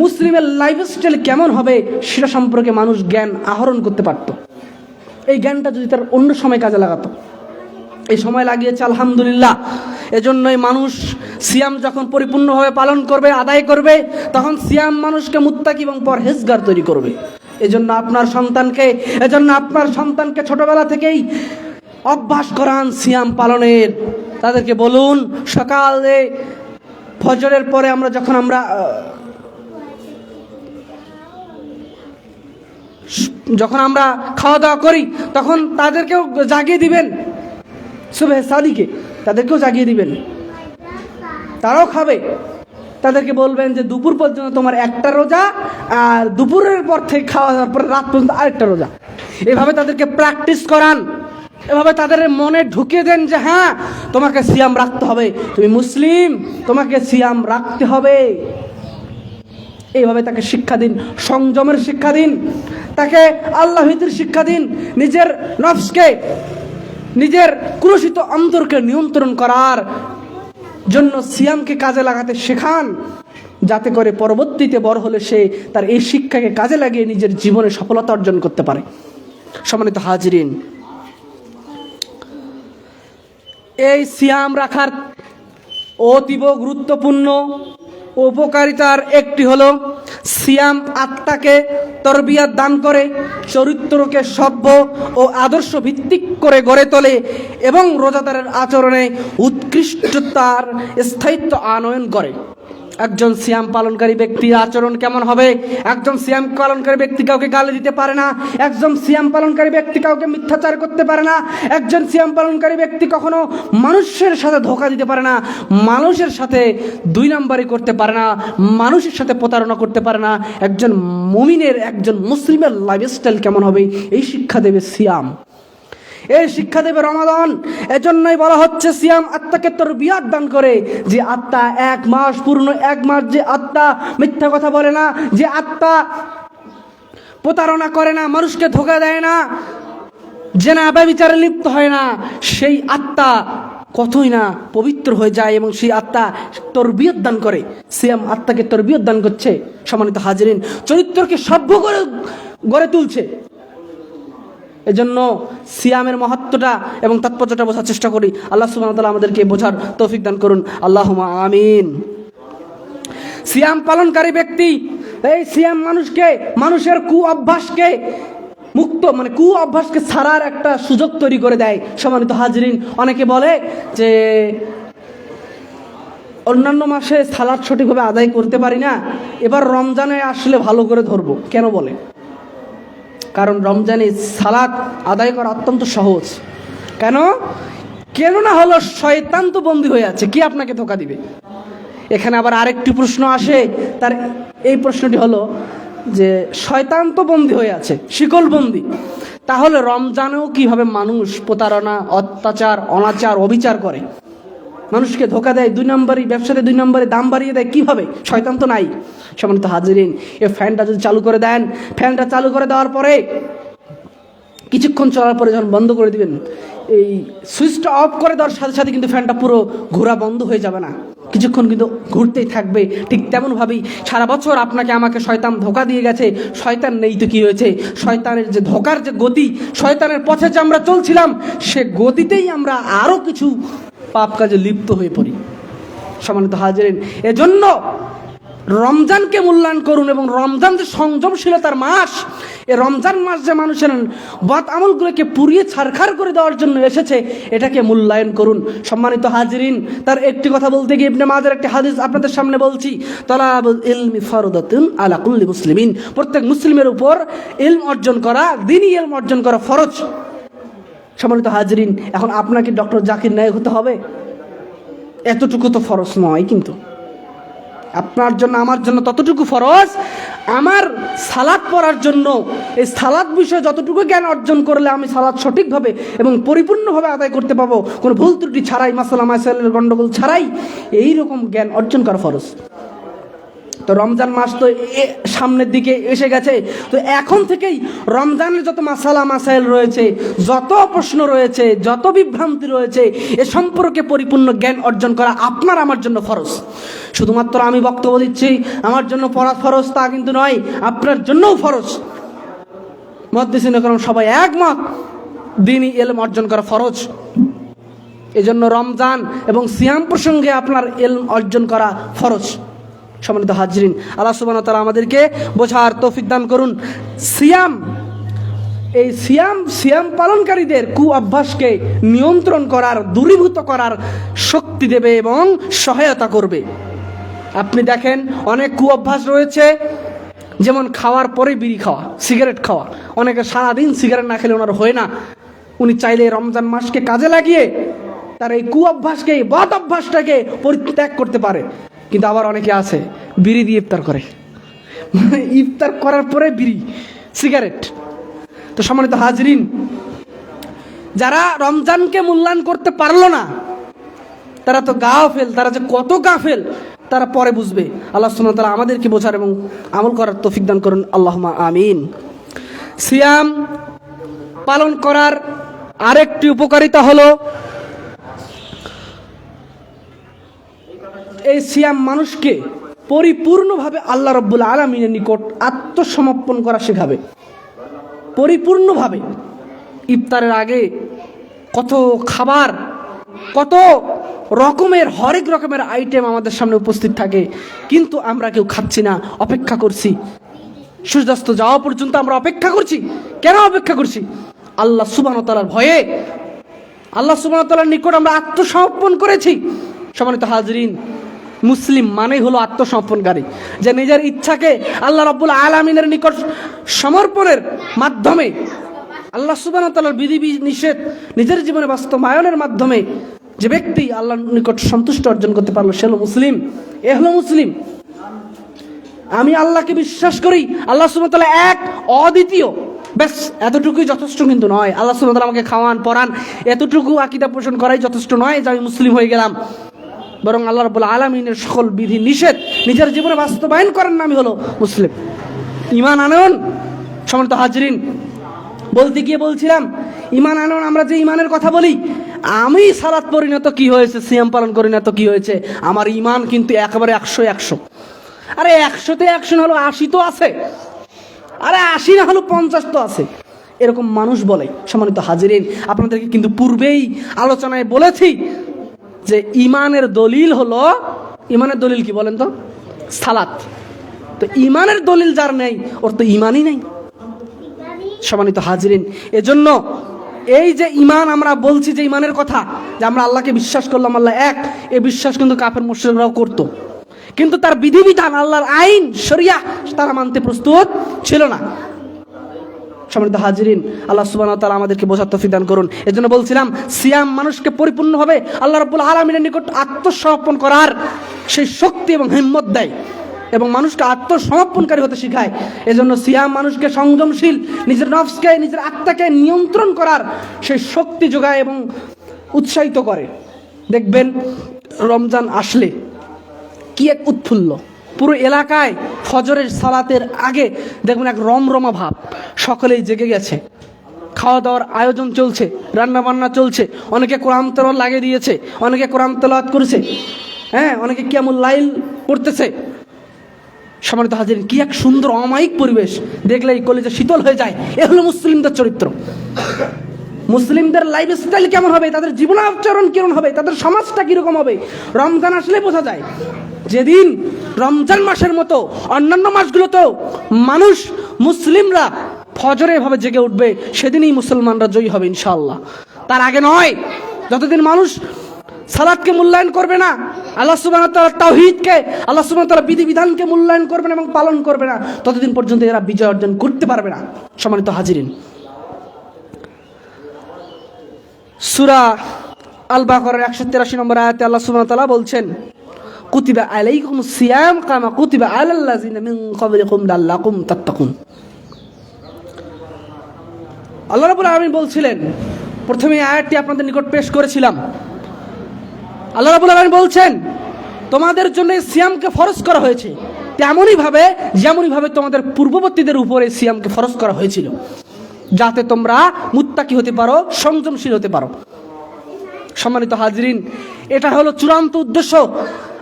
মুসলিমের লাইফস্টাইল কেমন হবে, সেটা সম্পর্কে মানুষ জ্ঞান আহরণ করতে পারত। এই জ্ঞানটা যদি তার অন্য সময় কাজে লাগাতো, এই সময় লাগিয়েছে আলহামদুলিল্লাহ। এজন্যই মানুষ সিয়াম যখন পরিপূর্ণভাবে পালন করবে, আদায় করবে, তখন সিয়াম মানুষকে মুত্তাকি এবং পরহেজগার তৈরি করবে। এজন্য আপনার সন্তানকে ছোটবেলা থেকেই অভ্যাস করান সিয়াম পালনের। তাদেরকে বলুন, সকালে ফজরের পরে যখন আমরা খাওয়া দাওয়া করি, তখন তাদেরকেও জাগিয়ে দিবেন। সুবহে সাদিকে তাদেরকেও জাগিয়ে দিবেন, তারাও খাবে। তাদেরকে বলবেন যে দুপুর পর্যন্ত তোমার একটা রোজা, আর দুপুরের পর থেকে খাওয়া দাওয়ার পর রাত পর্যন্ত আরেকটা রোজা। এভাবে তাদেরকে প্র্যাকটিস করান, এভাবে তাদের মনে ঢুকিয়ে দেন যে হ্যাঁ, তোমাকে সিয়াম রাখতে হবে, তুমি মুসলিম, তোমাকে সিয়াম রাখতে হবে। এইভাবে তাকে শিক্ষা দিন, সংযমের শিক্ষা দিন, তাকে আল্লাহ ভীতির শিক্ষা দিন, নিজের নফসকে, নিজের কুলসিত অন্তরকে নিয়ন্ত্রণ করার জন্য সিয়ামকে কাজে লাগাতে শেখান, যাতে করে পরবর্তীতে বড় হলে সে তার এই শিক্ষাকে কাজে লাগিয়ে নিজের জীবনে সফলতা অর্জন করতে পারে। সম্মানিত হাজিরিন, এই সিয়াম রাখার অতীব গুরুত্বপূর্ণ উপকারিতার একটি হলো, সিয়াম আত্মাকে তরবিয়াত দান করে, চরিত্রকে সভ্য ও আদর্শ ভিত্তিক করে গড়ে তোলে এবং রোজাদারের আচরণে উৎকৃষ্টতার স্থায়িত্ব আনয়ন করে। একজন সিয়াম পালনকারী ব্যক্তির আচরণ কেমন হবে? একজন সিয়াম পালনকারী ব্যক্তি কাউকে গালি দিতে পারে না, একজন সিয়াম পালনকারী ব্যক্তি কাউকে মিথ্যাচার করতে পারে না, একজন সিয়াম পালনকারী ব্যক্তি কখনো মানুষের সাথে ধোঁকা দিতে পারে না, মানুষের সাথে 2 নাম্বারি করতে পারে না, মানুষের সাথে প্রতারণা করতে পারে না। একজন মুমিনের, একজন মুসলিমের লাইফস্টাইল কেমন হবে, এই শিক্ষা দেবে সিয়াম, এই শিক্ষা দেবে রমাদান। এজন্যই বলা হচ্ছে সিয়াম আত্মাকে তরবিয়াত দান করে। যে আত্মা 1 মাস, পূর্ণ 1 মাস যে আত্মা মিথ্যা কথা বলে না, যে আত্মা প্রতারণা করে না, মানুষকে ধোঁকা দেয় না, জেনা ব্যভিচারে লিপ্ত হয় না, সেই আত্মা কতই না পবিত্র হয়ে যায় এবং সেই আত্মা তরবিয়ত দান করে। সিয়াম আত্মাকে তরবিয়ত দান করছে। সম্মানিত হাজিরিন, চরিত্রকে সভ্য করে গড়ে তুলছে। এজন্য সিয়ামের মহত্বটা এবং তাৎপর্যটা বোঝার চেষ্টা করি। আল্লাহ সুবহানাহু ওয়া তাআলা আমাদেরকে বোঝার তৌফিক দান করুন, আল্লাহুম্মা আমিন। সিয়াম পালনকারী ব্যক্তি, এই সিয়াম মানুষের অভ্যাসকে মুক্ত, মানে অভ্যাসকে ছাড়ার একটা সুযোগ তৈরি করে দেয়। সম্মানিত হাজরিন, অনেকে বলে যে অন্যান্য মাসে সালাত সঠিকভাবে আদায় করতে পারি না, এবার রমজানে আসলে ভালো করে ধরবো। কেন বলে? কারণ রমজানে সালাত আদায় করা অত্যন্ত সহজ। কেননা হলো শয়তান তো বন্দী হয়ে আছে, কি আপনাকে ধোঁকা দিবে? এখানে আবার আরেকটি প্রশ্ন আসে, তার এই প্রশ্নটি হলো যে শয়তান তো বন্দী হয়ে আছে, শিকল বন্দী, তাহলে রমজানেও কিভাবে মানুষ প্রতারণা, অত্যাচার, অনাচার, অবিচার করে, মানুষকে ধোকা দেয়, 2 নম্বরই ব্যবসাতে 2 নম্বরে দাম বাড়িয়ে দেয়? কিভাবে? শয়তান তো নাই। সম্মানিত হাজিরিন, এই ফ্যানটা যদি চালু করে দেন, ফ্যানটা চালু করে দেওয়ার পরে কিছুক্ষণ চলার পরে যখন বন্ধ করে দিবেন, এই সুইচটা অফ করে দেওয়ার সাথে সাথে কিন্তু ফ্যানটা পুরো ঘোরা বন্ধ হয়ে যাবে না, কিছুক্ষণ কিন্তু ঘুরতেই থাকবে। ঠিক তেমনভাবেই সারা বছর আপনাকে আমাকে শয়তান ধোকা দিয়ে গেছে, শয়তান নেই তো কি হয়েছে? শয়তানের যে ধোকার যে গতি, শয়তানের পথে যে আমরা চলছিলাম, সে গতিতেই আমরা আরও কিছু পাপ কাজে লিপ্ত হয়ে পড়ি। সম্মানিত হাজিরিন, এজন্য রমজানকে মূল্যায়ন করুন, এবং রমজান যে সংযমশীলতার মাস, এই রমজান মাস যে মানুষের বদ আমলগুলোকে পুড়িয়ে ছারখার করে দেওয়ার জন্য এসেছে, এটাকে মূল্যায়ন করুন। সম্মানিত হাজিরিন, তার একটি কথা বলতে গিয়ে ইবনে মাজার একটি হাদিস আপনাদের সামনে বলছি, তালাবুল ইলমি ফরদাতুন আলা কুল্লি মুসলিমিন, প্রত্যেক মুসলিমের উপর ইলম অর্জন করা, দ্বীনি ইলম অর্জন করা ফরজ। সম্মানিত হাজিরিন, এখন আপনাকে ডক্টর জাকির নায়েক হতে হবে? এতটুকু তো ফরজ নয়, কিন্তু আপনার জন্য আমার জন্য ততটুকু ফরজ। আমার সালাত পড়ার জন্য এই সালাত বিষয়ে যতটুকু জ্ঞান অর্জন করলে আমি সালাত সঠিকভাবে এবং পরিপূর্ণভাবে আদায় করতে পাবো, কোনো ভুল ত্রুটি ছাড়াই, মাসালা মাসাইলের গণ্ডগোল ছাড়াই, এই রকম জ্ঞান অর্জন করা ফরজ। তো রমজান মাস তো সামনের দিকে এসে গেছে, তো এখন থেকেই রমজানের যত মাসালা মাসাইল রয়েছে, যত প্রশ্ন রয়েছে, যত বিভ্রান্তি রয়েছে, এ সম্পর্কে পরিপূর্ণ জ্ঞান অর্জন করা আপনার আমার জন্য ফরজ। শুধুমাত্র আমি বক্তব্য দিচ্ছি, আমার জন্য পড়া ফরজ তা কিন্তু নয়, আপনার জন্যও ফরজ। মুহাদ্দিসিনে কেরাম সবাই একমত, দ্বীনি ইলম অর্জন করা ফরজ। এজন্য রমজান এবং সিয়াম প্রসঙ্গে আপনার ইলম অর্জন করা ফরজ। সম্মানিত হাজরিন, আল্লাহ সুবহানাহু ওয়া তাআলা আমাদেরকে বোঝার তৌফিক দান করুন। সিয়াম পালনকারীদের অভ্যাসকে নিয়ন্ত্রণ করার, দূরীভূত করার শক্তি দেবে এবং সহায়তা করবে। আপনি দেখেন অনেক অভ্যাস রয়েছে, যেমন খাওয়ার পরে বিড়ি খাওয়া, সিগারেট খাওয়া। অনেকে সারাদিন সিগারেট না খেলে ওনার হয় না, উনি চাইলে রমজান মাসকে কাজে লাগিয়ে তার এই অভ্যাসকে, বদ অভ্যাসটাকে পরিত্যাগ করতে পারে। কিন্তু আবার অনেকে আছে বিড়ি দিয়ে ইফতার করে, ইফতার করার পরে বিড়ি, সিগারেট। তো সম্মানিত হাজরিন, যারা রমজানকে মূল্যায়ন করতে পারলো না, তারা তো গাফেল, তারা যে কত গাফেল তারা পরে বুঝবে। আল্লাহ সুবহানাহু ওয়া তাআলা আমাদেরকে বোঝার এবং আমল করার তৌফিক দান করুন, আল্লাহুম্মা আমিন। সিয়াম পালন করার আরেকটি উপকারিতা হলো, এই সিয়াম মানুষকে পরিপূর্ণভাবে আল্লাহ রাব্বুল আলামিনের নিকট আত্মসমর্পণ করা শেখাবে, পরিপূর্ণভাবে। ইফতারের আগে কত খাবার, কত রকমের, হরেক রকমের আইটেম আমাদের সামনে উপস্থিত থাকে, কিন্তু আমরা কেউ খাচ্ছি না, অপেক্ষা করছি। সূর্যাস্ত যাওয়া পর্যন্ত আমরা অপেক্ষা করছি। কেন অপেক্ষা করছি? আল্লাহ সুবহানাহু ওয়া তাআলার ভয়ে, আল্লাহ সুবহানাহু ওয়া তাআলার নিকট আমরা আত্মসমর্পণ করেছি। সম্মানিত হাজরিন, মুসলিম মানেই হলো আত্মসমর্পণকারী, যে নিজের ইচ্ছাকে আল্লাহ রাব্বুল আলামিনের নিকট সমর্পণের মাধ্যমে, আল্লাহ সুবহানাহু ওয়া তাআলার বিধি নিষেধ নিজের জীবনে বাস্তবায়নের মাধ্যমে যে ব্যক্তি আল্লাহর নিকট সন্তুষ্ট অর্জন করতে পারলো, সে হলো মুসলিম। এ হলো মুসলিম। আমি আল্লাহকে বিশ্বাস করি, আল্লাহ সুবহানাহু ওয়া তাআলা এক, অদ্বিতীয়, ব্যাস এতটুকুই যথেষ্ট কিন্তু নয়। আল্লাহ সুবহানাহু ওয়া তাআলা আমাকে খাওয়ান, পরান, এতটুকু আকীদা পোষণ করাই যথেষ্ট নয় যে আমি মুসলিম হয়ে গেলাম। বরং আল্লাহ রাব্বুল আলামিনের সকল বিধি নিষেধ নিজের জীবনে বাস্তবায়ন করার নামই হলো মুসলিম। ঈমান আনয়ন। সম্মানিত হাজরিন, বলতে গিয়ে বলছিলাম, ঈমান আনয়ন, আমরা যে ঈমানের কথা বলি, আমি সালাত পড়ি না তো কি হয়েছে, সিয়াম পালন করি না তো কি হয়েছে, আমার ঈমান কিন্তু একেবারে 100। আরে 100তে 100 না হলো 80 তো আছে, আরে 80 না হলো 50 তো আছে। এরকম মানুষ বলে। সম্মানিত হাজিরিন, আপনাদেরকে কিন্তু পূর্বেই আলোচনায় বলেছি যে ইমানের দলিল হলো, ইমানের দলিল কি বলেন তো? সালাত। তো ইমানের দলিল যার নেই ওর তো ইমানই নেই। সম্মানিত হাজিরিন, এজন্য এই যে ইমান আমরা বলছি, যে ইমানের কথা, যে আমরা আল্লাহকে বিশ্বাস করলাম, আল্লাহ এক, এই বিশ্বাস কিন্তু কাফের মুশরিকরাও করতো, কিন্তু তার বিধিবিধান, আল্লাহর আইন শরিয়া তারা মানতে প্রস্তুত ছিল না। সম্মানিত হাজিরিন, আল্লাহ সুবহানাহু ওয়া তাআলা আমাদেরকে বোঝার তৌফিক দান করুন। এজন্য বলছিলাম সিয়াম মানুষকে পরিপূর্ণভাবে আল্লাহ রাব্বুল আলামিনের নিকট আত্মসমর্পণ করার সেই শক্তি এবং হিম্মত দেয় এবং মানুষকে আত্মসমর্পণকারী হতে শেখায়। এজন্য সিয়াম মানুষকে সংযমশীল, নিজের নফসকে, নিজের আত্মাকে নিয়ন্ত্রণ করার সেই শক্তি যোগায় এবং উৎসাহিত করে। দেখবেন রমজান আসলে কি এক উৎফুল্ল, পুরো এলাকায় ফজরের সালাতের আগে দেখবেন এক রমরমা ভাব, সকলেই জেগে গেছে, খাওয়া দাওয়ার আয়োজন চলছে, রান্না বান্না চলছে, অনেকে কোরআন তেলাওয়াত লাগিয়ে দিয়েছে, অনেকে কোরআন তেলাওয়াত করেছে, অনেকে কিয়ামুল লাইল করতেছে। সম্মানিত হাজিরিন, কি এক সুন্দর অমায়িক পরিবেশ, দেখলেই কলিজা শীতল হয়ে যায়। এ হলো মুসলিমদের চরিত্র। মুসলিমদের লাইফস্টাইল কেমন হবে, তাদের জীবনাচরণ কেমন হবে, তাদের সমাজটা কীরকম হবে, রমজান আসলে বোঝা যায়। যেদিন রমজান মাসের মতো অন্যান্য মাসগুলোতেও মানুষ, মুসলিমরা ফজরে এভাবে জেগে উঠবে, সেদিনই মুসলমানরা জয়ী হবে ইনশাআল্লাহ। তার আগে নয়। যতদিন মানুষ সালাতকে মূল্যায়ন করবে না, আল্লাহ সুবহানাহু ওয়া তাআলার তাওহীদকে, আল্লাহ সুবহানাহু ওয়া তাআলার বিধিবিধানকে মূল্যায়ন করবে না এবং পালন করবে না, ততদিন পর্যন্ত এরা বিজয় অর্জন করতে পারবে না। সম্মানিত হাজিরিন, সূরা আল বাকারার 183 নম্বর আয়াতে আল্লাহ সুবহানাহু ওয়া তাআলা বলছেন, কুতিবা আলাইকুমুস সিয়াম কামা কুতিবা আলাল লাযিনা মিন ক্বাবলিকুম লাআল্লাকুম তাত্তাকুন। আল্লাহ রাব্বুল আলামিন বলছিলেন, প্রথমে আয়াতটি আপনাদের নিকট পেশ করেছিলাম। আল্লাহ রাব্বুল আলামিন বলছেন, তোমাদের জন্য সিয়ামকে ফরজ করা হয়েছে যেমনইভাবে তোমাদের পূর্ববর্তীদের উপরে সিয়ামকে ফরজ করা হয়েছিল, যাতে তোমরা মুত্তাকি হতে পারো, সংযমশীল হতে পারো। সম্মানিত হাজিরিন, এটা হলো চূড়ান্ত উদ্দেশ্য।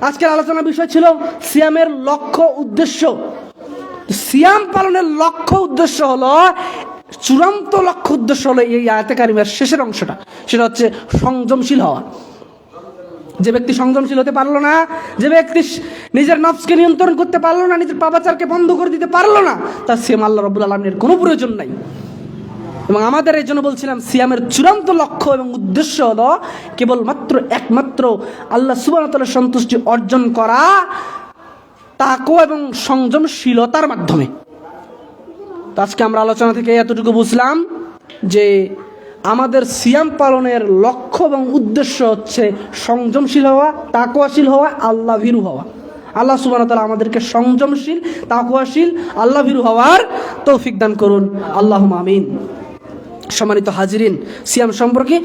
আজকের আলোচনার বিষয় ছিল সিয়ামের লক্ষ্য উদ্দেশ্য। সিয়াম পালনের লক্ষ্য উদ্দেশ্য হলো, চূড়ান্ত লক্ষ্য উদ্দেশ্য হলো এই আয়াতে কারিমার শেষের অংশটা, সেটা হচ্ছে সংযমশীল হওয়া। যে ব্যক্তি সংযমশীল হতে পারলো না, যে ব্যক্তি নিজের নফসকে নিয়ন্ত্রণ করতে পারলো না, নিজের পাপাচারকে বন্ধ করে দিতে পারলো না, তার সিয়াম আল্লাহ রাব্বুল আলামিনের কোনো প্রয়োজন নাই। এবং আমাদের এই জন্য বলছিলাম, সিয়ামের চূড়ান্ত লক্ষ্য এবং উদ্দেশ্য হলো কেবলমাত্র একমাত্র আল্লাহ সুবহানাহু ওয়া তাআলার সন্তুষ্টি অর্জন করা, তাকওয়া এবং সংযমশীলতার মাধ্যমে। তো আজকে আমরা আলোচনা থেকে এতটুকু বুঝলাম যে আমাদের সিয়াম পালনের লক্ষ্য এবং উদ্দেশ্য হচ্ছে সংযমশীল হওয়া, তাকওয়াশীল হওয়া, আল্লাহ ভীরু হওয়া। আল্লাহ সুবহানাহু ওয়া তাআলা আমাদেরকে সংযমশীল, তাকওয়াশীল, আল্লাহ ভীরু হওয়ার তৌফিক দান করুন, আল্লাহুম্মা আমিন। সম্মানিত হাজিরিন, সিয়াম সম্পর্কে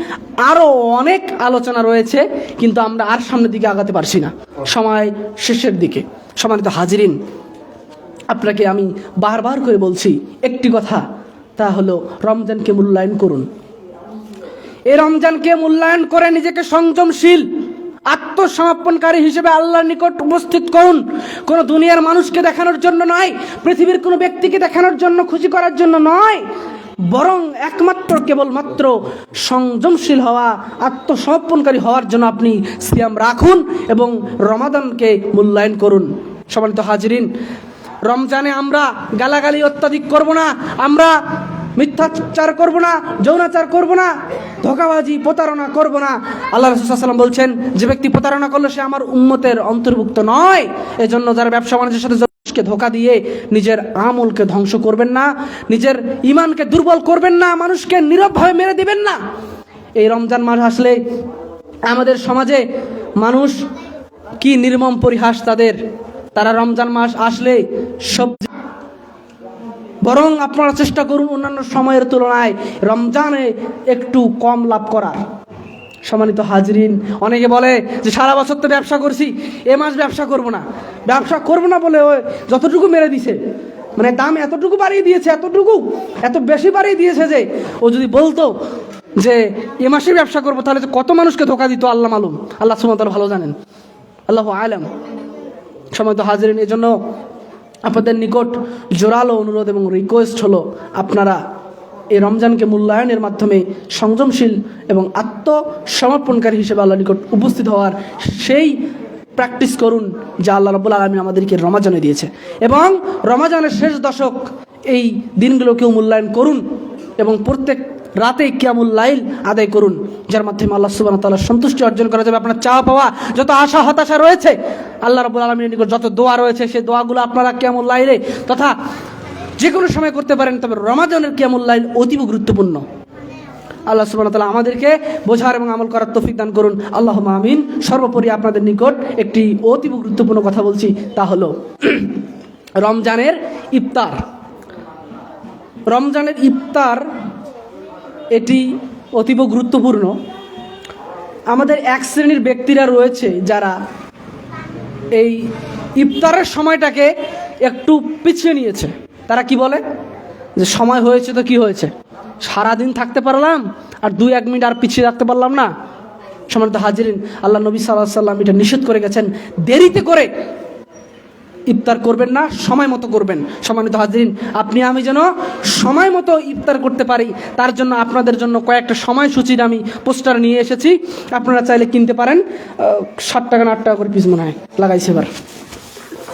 আরও অনেক আলোচনা রয়েছে, কিন্তু আমরা আর সামনের দিকে আগাতে পারছি না, সময় শেষের দিকে। সম্মানিত হাজিরিন, আপনাকে আমি বারবার করে বলছি একটি কথা, তা হলো রমজানকে মূল্যায়ন করুন। এই রমজানকে মূল্যায়ন করে নিজেকে সংযমশীল, আত্মসমর্পণকারী হিসেবে আল্লাহর নিকট উপস্থিত করুন। কোনো দুনিয়ার মানুষকে দেখানোর জন্য নয়, পৃথিবীর কোনো ব্যক্তিকে দেখানোর জন্য, খুশি করার জন্য নয়, বরং একমাত্র কেবলমাত্র সংযমশীল হওয়া, আত্মসমর্পণকারী হওয়ার জন্য আপনি সিয়াম রাখুন এবং রমাদানকে মূল্যায়ন করুন। সম্মানিত হাজিরিন, রমজানে আমরা গালাগালি অত্যাধিক করব না, আমরা মিথ্যাচার করব না, যৌনাচার করব না, ধোঁকাবাজি, প্রতারণা করব না। আল্লাহ রাসূল সাল্লাল্লাহু আলাইহি ওয়াসাল্লাম বলছেন, যে ব্যক্তি প্রতারণা করলো সে আমার উম্মতের অন্তর্ভুক্ত নয়। এজন্য যারা ব্যবসা বাণিজ্যের সাথে ধোঁকা দিয়ে নিজের আমলকে ধ্বংস করবেন না, নিজের ইমানকে দুর্বল করবেন না, মানুষকে নীরবভাবে মেরে দিবেন না। এই রমজান মাস আসলে আমাদের সমাজে মানুষ কি নির্মম পরিহাস তাদের, তারা রমজান মাস আসলে সব, বরং আপনারা চেষ্টা করুন অন্যান্য সময়ের তুলনায় রমজানে একটু কম লাভ করার। সম্মানিত হাজিরিন, অনেকে বলে যে সারা বছর তো ব্যবসা করছি, এ মাস ব্যবসা করব না বলে ওই যতটুকু মেরে দিছে, মানে দাম এতটুকু বাড়িয়ে দিয়েছে, এত বেশি বাড়িয়ে দিয়েছে যে ও যদি বলতো যে এ মাসে ব্যবসা করবো, তাহলে কত মানুষকে ধোঁকা দিত আল্লাহ মালুম, আল্লাহ সুবহানাহু ওয়া তাআলা ভালো জানেন, আল্লাহু আ'লাম। সম্মানিত হাজিরিন, এই জন্য আপনাদের নিকট জোরালো অনুরোধ এবং রিকোয়েস্ট হলো, আপনারা এই রমজানকে মূল্যায়নের মাধ্যমে সংযমশীল এবং আত্মসমর্পণকারী হিসেবে আল্লাহর নিকট উপস্থিত হওয়ার সেই প্র্যাকটিস করুন যা আল্লাহ রাব্বুল আলামিন আমাদেরকে রমাজানে দিয়েছে। এবং রমাজানের শেষ দশক এই দিনগুলোকেও মূল্যায়ন করুন এবং প্রত্যেক রাতে কিয়ামুল লাইল আদায় করুন, যার মাধ্যমে আল্লাহ সুবহানাহু ওয়া তাআলার সন্তুষ্টি অর্জন করা যাবে। আপনার চাওয়া পাওয়া যত আশা হতাশা রয়েছে, আল্লাহ রাব্বুল আলামিনের নিকট যত দোয়া রয়েছে, সেই দোয়াগুলো আপনারা কিয়ামুল লাইলে তথা যে কোনো সময় করতে পারেন, তবে রমাজানের কিয়ামুল লাইল অতীব গুরুত্বপূর্ণ। আল্লাহ সুবহানাহু ওয়া তাআলা আমাদেরকে বোঝার এবং আমল করার তৌফিক দান করুন, আল্লাহুম্মা আমিন। সর্বোপরি আপনাদের নিকট একটি অতীব গুরুত্বপূর্ণ কথা বলছি, তা হলো রমজানের ইফতার। রমজানের ইফতার এটি অতীব গুরুত্বপূর্ণ। আমাদের এক শ্রেণীর ব্যক্তিরা রয়েছে যারা এই ইফতারের সময়টাকে একটু পিছিয়ে নিয়েছে। তারা কি বলে যে সময় হয়েছে তো কি হয়েছে, সারাদিন থাকতে পারলাম আর 2-1 মিনিট আর পিছিয়ে রাখতে পারলাম না। সম্মানিত হাজিরিন, আল্লাহ নবী সাল্লাল্লাহু আলাইহি ওয়াসাল্লাম এটা নিষেধ করে গেছেন, দেরিতে করে ইফতার করবেন না, সময় মতো করবেন। সম্মানিত হাজিরিন, আপনি আমি যেন সময় মতো ইফতার করতে পারি, তার জন্য আপনাদের জন্য কয়েকটা সময়সূচির আমি পোস্টার নিয়ে এসেছি। আপনারা চাইলে কিনতে পারেন, 7 টাকা না 8 টাকা করে পিস মনে হয় লাগাইছে এবার।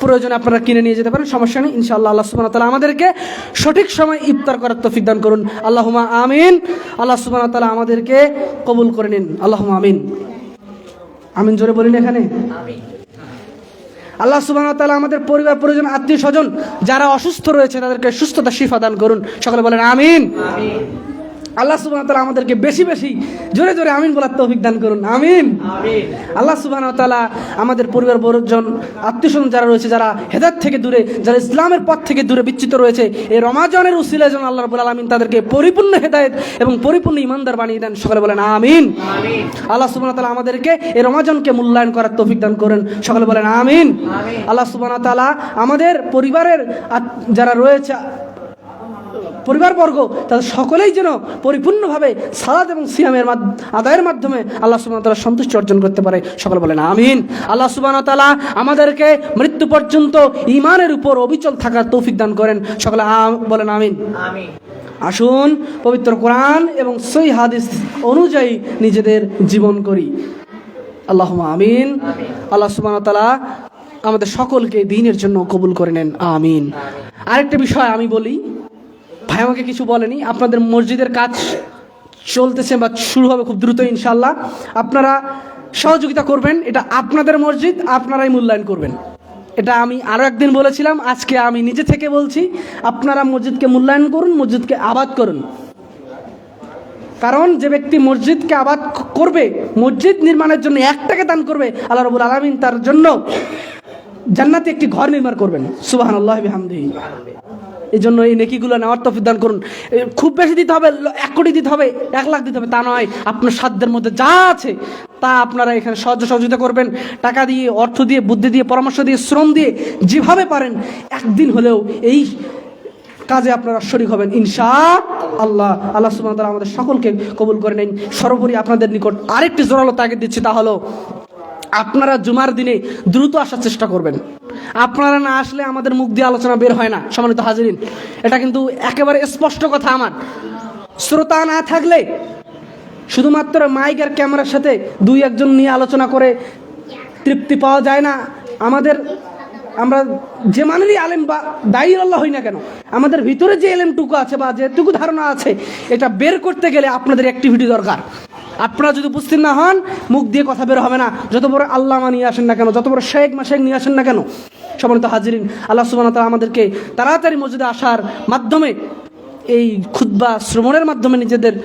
প্রয়োজনে আপনারা কিনে নিয়ে যেতে পারেন, সমস্যা নেই। ইনশাআল্লাহ আল্লাহ সুবহানাহু ওয়া তাআলা আমাদেরকে সঠিক সময় ইফতার করার তৌফিক দান করুন, আল্লাহুম্মা আমিন। আল্লাহ সুবহানাহু ওয়া তাআলা আমাদেরকে কবুল করে নিন, আল্লাহুম্মা আমিন। আমিন জোরে বলিন এখানে। আল্লাহ সুবহানাহু ওয়া তাআলা আমাদের পরিবার পরিজন আত্মীয় স্বজন যারা অসুস্থ রয়েছে তাদেরকে সুস্থতা শিফা দান করুন, সকলে বলেন আমিন। আল্লাহ সুবহানাহু ওয়া তাআলা আমাদেরকে বেশি বেশি জোরে জোরে আমিন বলার তৌফিক দান করুন, আমিন। আল্লাহ সুবহানাহু ওয়া তাআলা আমাদের পরিবার পরিজন আত্মীয় স্বজন যারা রয়েছে, যারা হেদায়েত থেকে দূরে, যারা ইসলামের পথ থেকে দূরে বিচ্যুত রয়েছে, এই রমাজানের উসিলায় যেন আল্লাহ রাব্বুল আলামিন তাদেরকে পরিপূর্ণ হেদায়েত এবং পরিপূর্ণ ঈমানদার বানিয়ে দেন, সকলে বলেন আমিন। আল্লাহ সুবহানাহু ওয়া তাআলা আমাদেরকে এই রমাজানকে মূল্যায়ন করার তৌফিক দান করেন, সকলে বলেন আমিন। আল্লাহ সুবহানাহু ওয়া তাআলা আমাদের পরিবারের যারা রয়েছে পরিবারবর্গ, তাদের সকলেই যেন পরিপূর্ণভাবে সালাত এবং সিয়ামের আদায়ের মাধ্যমে আল্লাহ সুবহানাহু ওয়া তাআলা সন্তুষ্টি অর্জন করতে পারে, সকলে বলেন আমিন। আল্লাহ সুবহানাহু ওয়া তাআলা আমাদেরকে মৃত্যু পর্যন্ত ঈমানের উপর অবিচল থাকার তৌফিক দান করেন, সকলে বলেন আমিন। আসুন পবিত্র কোরআন এবং সহিহ হাদিস অনুযায়ী নিজেদের জীবন করি, আল্লাহুম্মা আমিন। আল্লাহ সুবহানাহু ওয়া তাআলা আমাদের সকলকে দ্বীনের জন্য কবুল করে নেন, আমিন। আরেকটা বিষয় আমি বলি, ভাই আমাকে কিছু বলেনি, আপনাদের মসজিদের কাজ চলতেছে বা শুরু হবে খুব দ্রুত ইনশাআল্লাহ। আপনারা সহযোগিতা করবেন, এটা আপনাদের মসজিদ, আপনারাই মূল্যায়ন করবেন। এটা আমি আরও একদিন বলেছিলাম, আজকে আমি নিজে থেকে বলছি, আপনারা মসজিদকে মূল্যায়ন করুন, মসজিদকে আবাদ করুন। কারণ যে ব্যক্তি মসজিদকে আবাদ করবে, মসজিদ নির্মাণের জন্য 1 টাকা দান করবে, আল্লাহ রাব্বুল আলামিন তার জন্য জান্নাতে একটি ঘর নির্মাণ করবেন, সুবহানাল্লাহি বিহামদিহি। এই জন্য এই নেকিগুলো নেওয়ার তৌফিক দান করুন। খুব বেশি দিতে হবে, 1 কোটি দিতে হবে, 1 লাখ দিতে হবে তা নয়, আপনার সাধ্যের মধ্যে যা আছে তা আপনারা এখানে সহযোগিতা করবেন, টাকা দিয়ে, অর্থ দিয়ে, বুদ্ধি দিয়ে, পরামর্শ দিয়ে, শ্রম দিয়ে, যেভাবে পারেন একদিন হলেও এই কাজে আপনারা শরীক হবেন ইনশাআল্লাহ। আল্লাহ সুবহানাহু ওয়া তাআলা আমাদের সকলকে কবুল করে নেন। সর্বোপরি আপনাদের নিকট আরেকটি জোরালো তাগিদ দিচ্ছি, তা হলো আপনারা জুমার দিনে দ্রুত আসার চেষ্টা করবেন। আপনারা না আসলে আমাদের মুখ দিয়ে আলোচনা বের হয় না, সম্মানিত হাজিরিন। এটা কিন্তু একেবারে স্পষ্ট কথা। আমার শ্রোতা না থাকলে, শুধুমাত্র মাইক আর ক্যামেরার সাথে 2-1 জন নিয়ে আলোচনা করে তৃপ্তি পাওয়া যায় না। আমরা যে মানেরই আলেম বা দায়ী আল্লাহ হই না কেন, আমাদের ভিতরে যে এলেমটুকু আছে বা যেটুকু ধারণা আছে, এটা বের করতে গেলে আপনাদের অ্যাক্টিভিটি দরকার। আপনারা যদি উপস্থিত না হন, মুখ দিয়ে কথা বের হবে না। যত বড় আল্লামা নিয়ে আসেন না কেন, যত বড় শেখ মাশেখ নিয়ে আসেন না কেন, সম্মানিত হাজিরিন, আল্লাহ সুবহানাহু ওয়া তাআলা আমাদেরকে তাড়াতাড়ি মসজিদে আসার মাধ্যমে, এই খুতবা শ্রবণের মাধ্যমে নিজেদের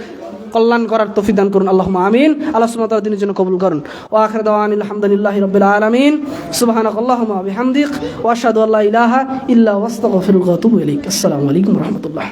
কল্যাণ করার তৌফিক দান করুন, আল্লাহুম্মা আমিন। আল্লাহ সুবহানাহু ওয়া তাআলা দিনের জন্য কবুল করুন। ওয়া আখিরু দাওয়ানা আলহামদুলিল্লাহি রাব্বিল আলামিন। সুবহানাকাল্লাহুম্মা ওয়া বিহামদিক ওয়া আশহাদু আল্লা ইলাহা ইল্লা আনতা আস্তাগফিরুকা ওয়া আতুবু ইলাইক। আসসালামু আলাইকুম ওয়া রাহমাতুল্লাহ।